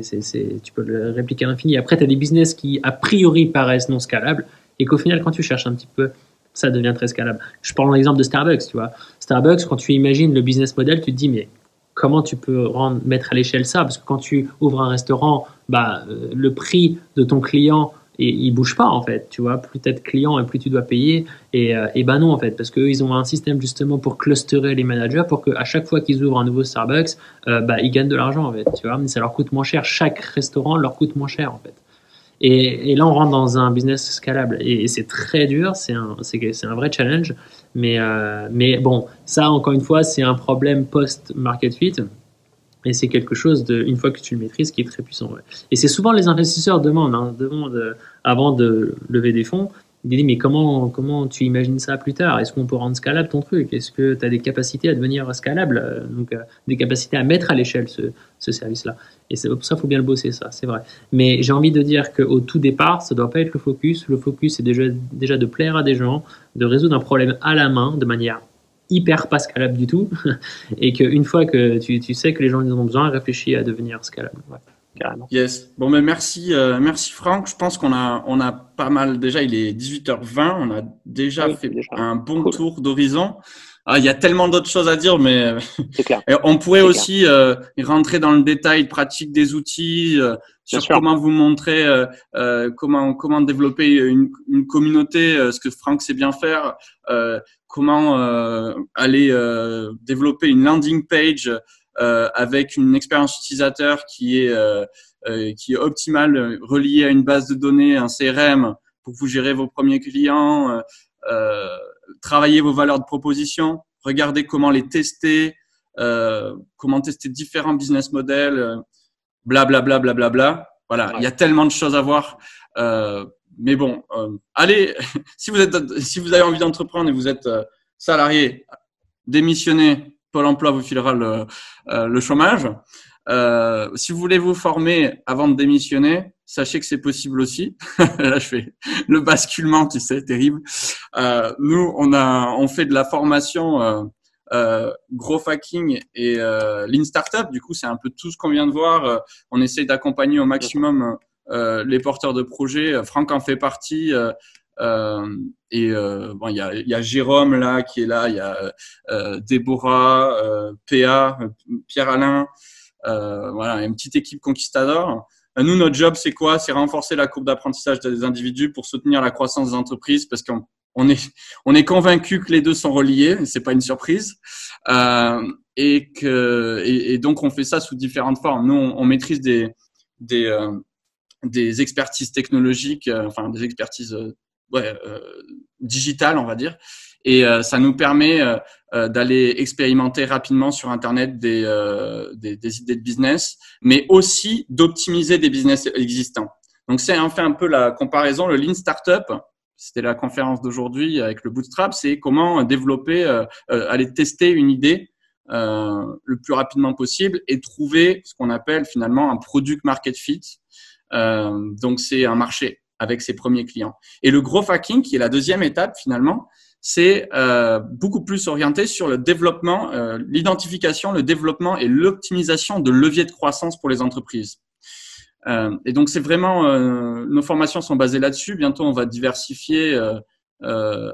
tu peux le répliquer à l'infini. Après tu as des business qui a priori paraissent non scalables et qu'au final quand tu cherches un petit peu, ça devient très scalable. Je prends l'exemple de Starbucks, tu vois. Starbucks, quand tu imagines le business model, tu te dis mais comment tu peux mettre à l'échelle ça, parce que quand tu ouvres un restaurant, le prix de ton client et il bouge pas en fait, tu vois, plus tu es de clients et plus tu dois payer et non en fait, parce qu'eux ils ont un système justement pour clusterer les managers pour qu'à chaque fois qu'ils ouvrent un nouveau Starbucks, ils gagnent de l'argent en fait, tu vois, mais ça leur coûte moins cher, chaque restaurant leur coûte moins cher en fait. Et là on rentre dans un business scalable et c'est très dur, c'est un vrai challenge, mais bon, ça encore une fois c'est un problème post-market fit. Et c'est quelque chose, une fois que tu le maîtrises, qui est très puissant. Ouais. Et c'est souvent les investisseurs demandent avant de lever des fonds, Il dit, mais comment tu imagines ça plus tard? Est-ce qu'on peut rendre scalable ton truc? Est-ce que tu as des capacités à devenir scalable? Donc, des capacités à mettre à l'échelle ce service-là. Et pour ça, il faut bien le bosser, ça, c'est vrai. Mais j'ai envie de dire qu'au tout départ, ça ne doit pas être le focus. Le focus, c'est déjà de plaire à des gens, de résoudre un problème à la main, de manière hyper pas scalable du tout. Et qu'une fois que tu sais que les gens en ont besoin, réfléchis à devenir scalable. Ouais. Carrément. Yes. Bon, mais merci Franck. Je pense qu'on a pas mal. Déjà, il est 18h20. On a déjà fait un bon tour d'horizon. Ah, il y a tellement d'autres choses à dire, mais c'est clair. On pourrait aussi rentrer dans le détail pratique des outils, sur comment vous montrer comment développer une communauté, ce que Franck sait bien faire, comment aller développer une landing page avec une expérience utilisateur qui est optimale, reliée à une base de données, un CRM pour que vous gérez vos premiers clients, travailler vos valeurs de proposition, regardez comment les tester, comment tester différents business models, blablabla, blablabla. Voilà, il y a tellement de choses à voir. Mais bon, allez, si vous avez envie d'entreprendre et vous êtes salarié, démissionnez. Pôle emploi vous filera le chômage. Si vous voulez vous former avant de démissionner, sachez que c'est possible aussi. Là, je fais le basculement, tu sais, terrible. Nous, on fait de la formation Growth Hacking et Lean Startup. Du coup, c'est un peu tout ce qu'on vient de voir. On essaie d'accompagner au maximum les porteurs de projets. Franck en fait partie. Bon, il y a Jérôme là qui est là, il y a Déborah, PA, Pierre-Alain, voilà, une petite équipe Conquistador. Nous, notre job, c'est quoi? C'est renforcer la courbe d'apprentissage des individus pour soutenir la croissance des entreprises, parce qu'on est convaincu que les deux sont reliés, c'est pas une surprise, et donc on fait ça sous différentes formes. Nous, on maîtrise des expertises technologiques, enfin des expertises digitales, on va dire, et ça nous permet d'aller expérimenter rapidement sur Internet des idées de business, mais aussi d'optimiser des business existants. Donc, on fait un peu la comparaison. Le Lean Startup, c'était la conférence d'aujourd'hui avec le Bootstrap, c'est comment développer, aller tester une idée le plus rapidement possible et trouver ce qu'on appelle finalement un product market fit. Donc, c'est un marché avec ses premiers clients. Et le growth hacking, qui est la deuxième étape finalement, c'est beaucoup plus orienté sur le développement, l'identification, le développement et l'optimisation de leviers de croissance pour les entreprises. Et donc, c'est vraiment, nos formations sont basées là-dessus. Bientôt, on va diversifier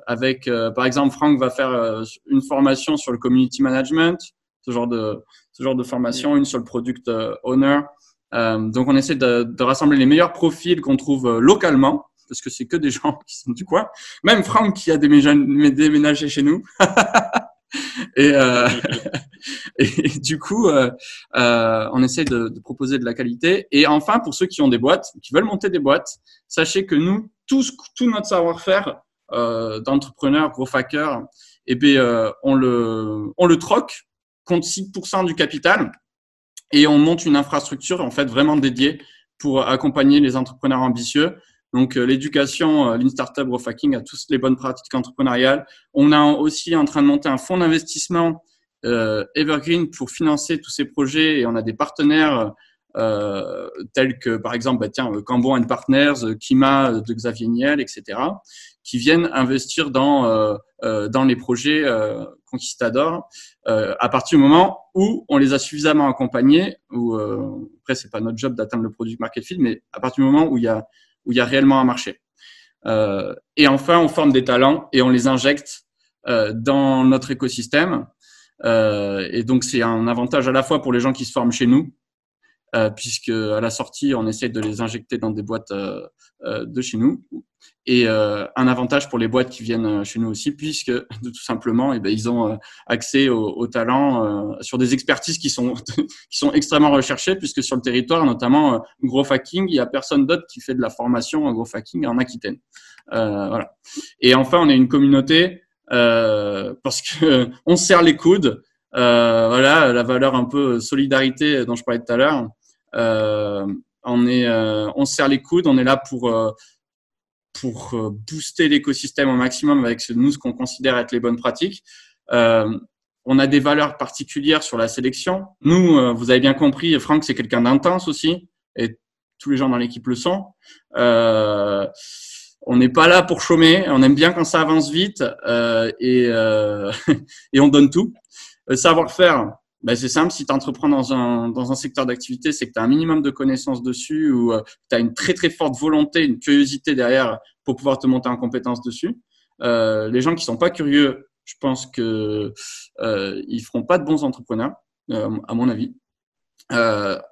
avec, par exemple, Franck va faire une formation sur le community management, ce genre de formation, une sur le product owner. Donc, on essaie de rassembler les meilleurs profils qu'on trouve localement, parce que c'est que des gens qui sont du coin. Même Franck qui a déménagé chez nous. et du coup, on essaie de proposer de la qualité. Et enfin, pour ceux qui ont des boîtes, qui veulent monter des boîtes, sachez que nous, tout notre savoir-faire d'entrepreneur, gros hacker, eh bien, on le troque contre 6% du capital. Et on monte une infrastructure en fait vraiment dédiée pour accompagner les entrepreneurs ambitieux. Donc l'éducation, Lean Startup, Growth Hacking, à toutes les bonnes pratiques entrepreneuriales. On est aussi en train de monter un fonds d'investissement Evergreen pour financer tous ces projets et on a des partenaires tels que par exemple Cambon & Partners, Kima de Xavier Niel, etc. qui viennent investir dans les projets Conquistador à partir du moment où on les a suffisamment accompagnés, ou après c'est pas notre job d'atteindre le product market fit, mais à partir du moment où il y a réellement un marché. Et enfin, on forme des talents et on les injecte dans notre écosystème. Et donc c'est un avantage à la fois pour les gens qui se forment chez nous, puisque à la sortie on essaie de les injecter dans des boîtes de chez nous, et un avantage pour les boîtes qui viennent chez nous aussi, puisque tout simplement ils ont accès aux talents sur des expertises qui sont extrêmement recherchées, puisque sur le territoire, notamment Growth Hacking, il y a personne d'autre qui fait de la formation en Growth Hacking en Aquitaine. Voilà. Et enfin, on est une communauté parce que on se serre les coudes. Voilà la valeur un peu solidarité dont je parlais tout à l'heure. On se serre les coudes, on est là pour booster l'écosystème au maximum avec ce qu'on considère être les bonnes pratiques. On a des valeurs particulières sur la sélection. Nous, vous avez bien compris, Franck, c'est quelqu'un d'intense aussi, et tous les gens dans l'équipe le sont. On n'est pas là pour chômer, on aime bien quand ça avance vite et on donne tout. Savoir-faire, ben c'est simple, si tu entreprends dans un secteur d'activité, c'est que tu as un minimum de connaissances dessus ou tu as une très très forte volonté, une curiosité derrière pour pouvoir te monter en compétences dessus. Les gens qui sont pas curieux, je pense que ils feront pas de bons entrepreneurs, à mon avis.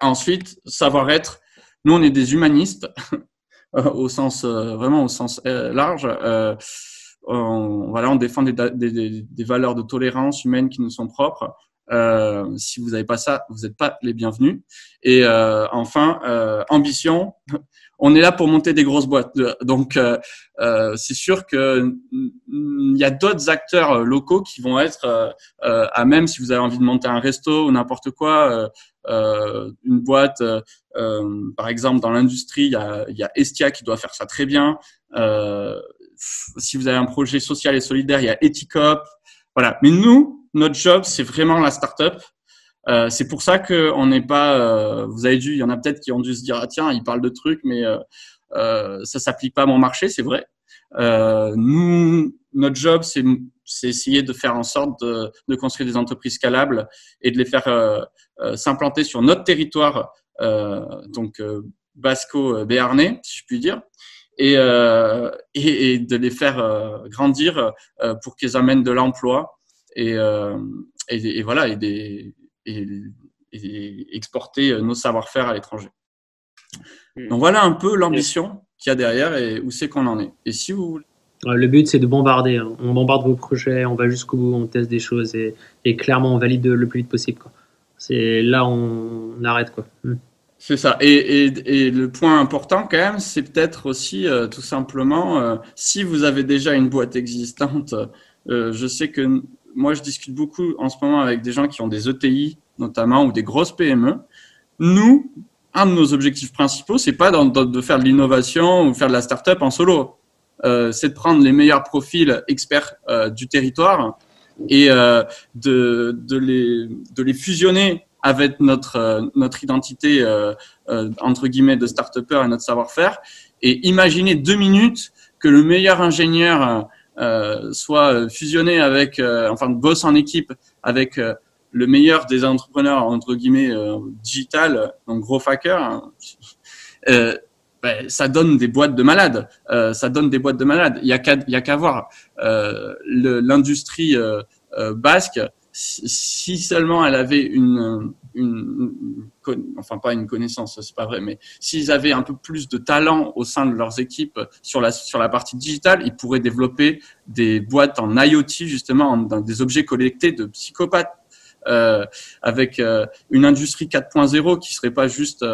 Ensuite, savoir-être. Nous, on est des humanistes au sens vraiment au sens large. On défend des valeurs de tolérance humaine qui nous sont propres. Si vous n'avez pas ça, vous n'êtes pas les bienvenus. Et enfin, ambition. On est là pour monter des grosses boîtes. Donc, c'est sûr que il y a d'autres acteurs locaux qui vont être à même si vous avez envie de monter un resto ou n'importe quoi, une boîte. Par exemple, dans l'industrie, il y a Estia qui doit faire ça très bien. Si vous avez un projet social et solidaire, il y a Ethicop. Voilà. Mais nous, notre job, c'est vraiment la start-up. C'est pour ça que on n'est pas. Vous avez dû, il y en a peut-être qui ont dû se dire ah tiens, il parle de trucs, mais ça s'applique pas à mon marché, c'est vrai. Nous, notre job, c'est essayer de faire en sorte de construire des entreprises scalables et de les faire s'implanter sur notre territoire, donc basco-béarnais, si je puis dire, et de les faire grandir pour qu'ils amènent de l'emploi et voilà et exporter nos savoir-faire à l'étranger. Donc voilà un peu l'ambition qu'il y a derrière et où c'est qu'on en est. Et si vous voulez... Le but, c'est de bombarder. Hein. On bombarde vos projets, on va jusqu'au bout, on teste des choses et clairement, on valide le plus vite possible. Quoi. C'est là, on arrête. Quoi. C'est ça. Et le point important quand même, c'est peut-être aussi tout simplement, si vous avez déjà une boîte existante, je sais que moi, je discute beaucoup en ce moment avec des gens qui ont des ETI, notamment, ou des grosses PME. Nous, un de nos objectifs principaux, c'est pas de faire de l'innovation ou faire de la start-up en solo. C'est de prendre les meilleurs profils experts du territoire et de les fusionner avec notre identité entre guillemets de start-upper et notre savoir-faire et imaginer 2 minutes que le meilleur ingénieur soit fusionné avec bosse en équipe avec le meilleur des entrepreneurs entre guillemets digital, donc gros hackers. Ça donne des boîtes de malades. Il y a qu'à voir l'industrie basque. Si seulement elle avait pas une connaissance, c'est pas vrai, mais s'ils avaient un peu plus de talent au sein de leurs équipes sur la partie digitale, ils pourraient développer des boîtes en IoT justement, dans des objets connectés de psychopathes. Avec une industrie 4.0 qui serait pas juste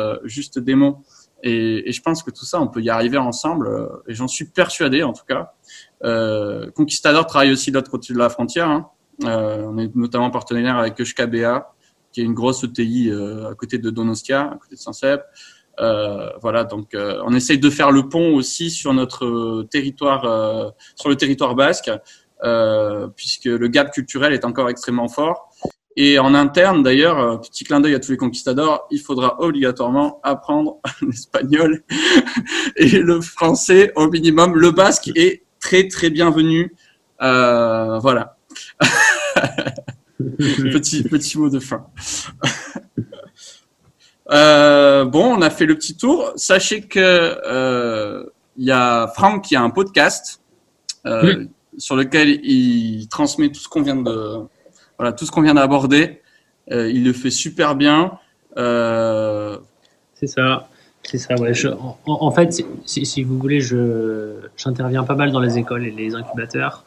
démo. Et je pense que tout ça, on peut y arriver ensemble. Et j'en suis persuadé, en tout cas. Conquistador travaille aussi de l'autre côté de la frontière. Hein. On est notamment partenaire avec KBA, qui est une grosse ETI à côté de Donostia, à côté de Saint-Cep. Voilà, donc on essaye de faire le pont aussi sur notre territoire, sur le territoire basque, puisque le gap culturel est encore extrêmement fort. Et en interne, d'ailleurs, petit clin d'œil à tous les conquistadors, il faudra obligatoirement apprendre l'espagnol et le français au minimum. Le basque est très, très bienvenu. Voilà. petit mot de fin. Bon, on a fait le petit tour. Sachez que y a Franck qui a un podcast sur lequel il transmet tout ce qu'on vient de... Voilà, tout ce qu'on vient d'aborder, il le fait super bien. C'est ça, ouais. En fait, si vous voulez, j'interviens pas mal dans les écoles et les incubateurs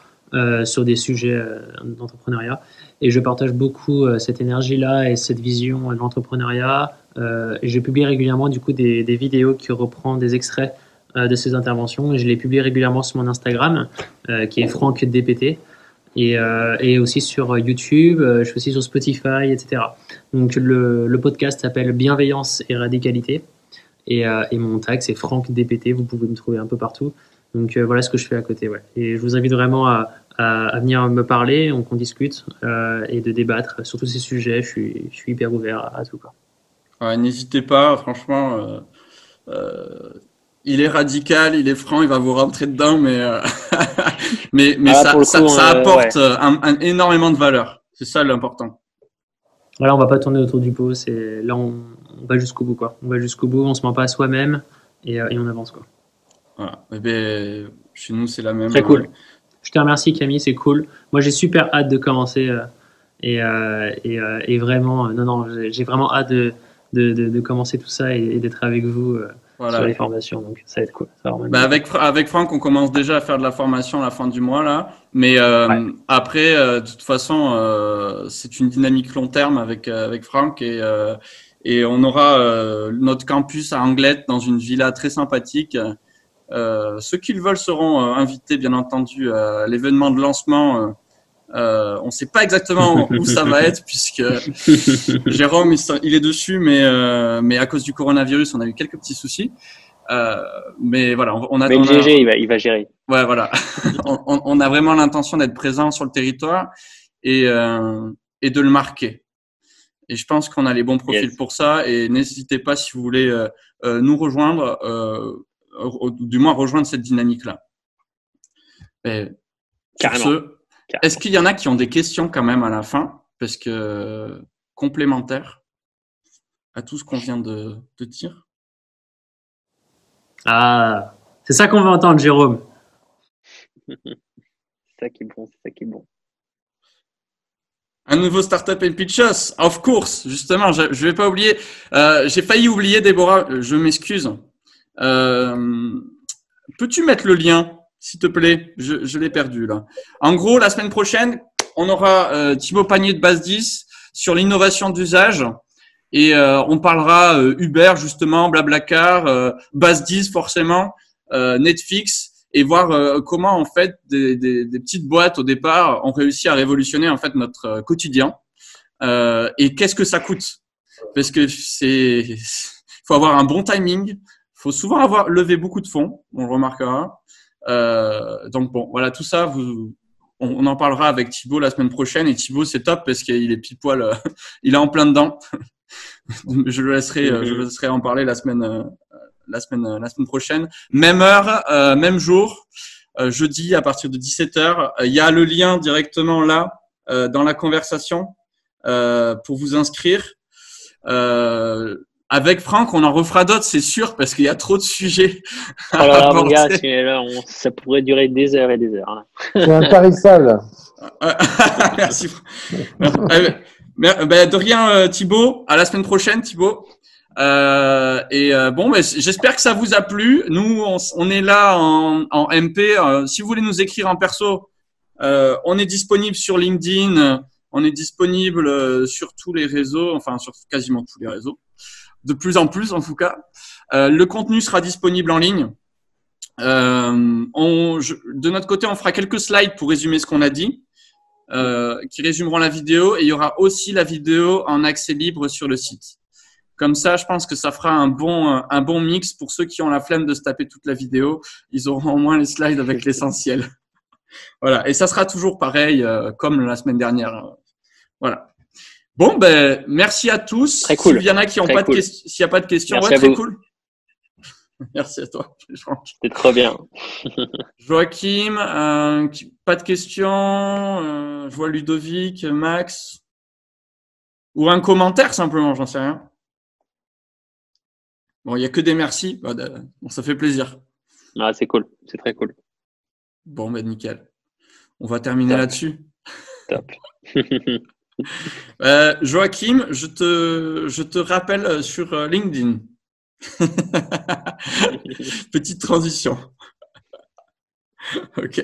sur des sujets d'entrepreneuriat. Et je partage beaucoup cette énergie-là et cette vision de l'entrepreneuriat. Et je publie régulièrement du coup des vidéos qui reprennent des extraits de ces interventions. Et je les publie régulièrement sur mon Instagram, qui est Franck DPT. Et aussi sur YouTube, je suis aussi sur Spotify, etc. Donc le podcast s'appelle Bienveillance et Radicalité et mon tag c'est Franck DPT, vous pouvez me trouver un peu partout Voilà ce que je fais à côté. Ouais. Et je vous invite vraiment à venir me parler, qu'on discute et de débattre sur tous ces sujets. Je suis hyper ouvert à tout. Quoi. Ouais, n'hésitez pas, franchement. Il est radical, il est franc, il va vous rentrer dedans, mais ça apporte énormément de valeur. C'est ça l'important. Voilà, on va pas tourner autour du pot. Là, on va jusqu'au bout, quoi. On va jusqu'au bout, on se ment pas à soi-même et on avance, quoi. Voilà. Et ben, chez nous, c'est la même. Très cool. Je te remercie, Camille, c'est cool. Moi, j'ai super hâte de commencer et vraiment, j'ai vraiment hâte de commencer tout ça et d'être avec vous sur les formations. Donc, ça va être cool. Ça va avec Franck, on commence déjà à faire de la formation à la fin du mois là. Mais après, de toute façon, c'est une dynamique long terme avec Franck et on aura notre campus à Anglette dans une villa très sympathique. Ceux qui le veulent seront invités, bien entendu, à l'événement de lancement. On ne sait pas exactement où ça va être puisque Jérôme il est dessus, mais à cause du coronavirus, on a eu quelques petits soucis. Mais voilà, mais le GG, il va gérer. Ouais, voilà. on a vraiment l'intention d'être présent sur le territoire et de le marquer. Et je pense qu'on a les bons profils pour ça. Et n'hésitez pas si vous voulez nous rejoindre, du moins rejoindre cette dynamique-là. Carrément. Est-ce qu'il y en a qui ont des questions quand même à la fin, parce que complémentaires à tout ce qu'on vient de dire? Ah, c'est ça qu'on veut entendre, Jérôme. C'est ça qui est bon. Un nouveau Startup and Pitches, of course, justement, je vais pas oublier. J'ai failli oublier, Déborah, je m'excuse. Peux-tu mettre le lien, s'il te plaît? Je l'ai perdu là. En gros, la semaine prochaine, on aura Thibaut Panier de Base 10 sur l'innovation d'usage et on parlera Uber justement, Blablacar, Base 10 forcément, Netflix et voir comment en fait des petites boîtes au départ ont réussi à révolutionner en fait notre quotidien et qu'est-ce que ça coûte parce que faut avoir un bon timing, faut souvent avoir levé beaucoup de fonds, on le remarquera. Donc bon, voilà, tout ça, on en parlera avec Thibaut la semaine prochaine. Et Thibaut, c'est top parce qu'il est pile poil, il est en plein dedans. Je le laisserai en parler la semaine prochaine. Même heure, même jour, jeudi à partir de 17h. Il y a le lien directement là dans la conversation pour vous inscrire. Avec Franck, on en refera d'autres, c'est sûr, parce qu'il y a trop de sujets. Alors, mon gars, ça pourrait durer des heures et des heures. C'est intarissable. Merci. De rien, Thibaut. À la semaine prochaine, Thibaut. J'espère que ça vous a plu. Nous, on est là en MP. Si vous voulez nous écrire en perso, on est disponible sur LinkedIn. On est disponible sur tous les réseaux, enfin sur quasiment tous les réseaux. De plus en plus en tout cas. Le contenu sera disponible en ligne. De notre côté, on fera quelques slides pour résumer ce qu'on a dit, qui résumeront la vidéo. Et il y aura aussi la vidéo en accès libre sur le site. Comme ça, je pense que ça fera un bon mix pour ceux qui ont la flemme de se taper toute la vidéo. Ils auront au moins les slides avec l'essentiel. Voilà. Et ça sera toujours pareil, comme la semaine dernière. Voilà. Bon, merci à tous. Très cool. S'il y en a qui n'ont pas de questions, s'il n'y a pas de questions, merci très cool. Merci à toi, Franck. C'est trop bien. Joachim, pas de questions. Je vois Ludovic, Max. Ou un commentaire simplement, j'en sais rien. Bon, il n'y a que des merci. Bon, ça fait plaisir. Ah, c'est cool. C'est très cool. Bon, nickel. On va terminer là-dessus. Top. Joachim, je te rappelle sur LinkedIn. Petite transition. Ok.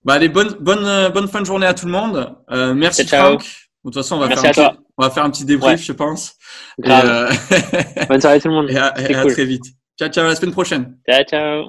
Allez, bonne fin de journée à tout le monde. Merci ciao. Franck. De toute façon, on va faire un petit débrief, je pense. Bonne soirée tout le monde. Et à très vite. Ciao, à la semaine prochaine. Ciao.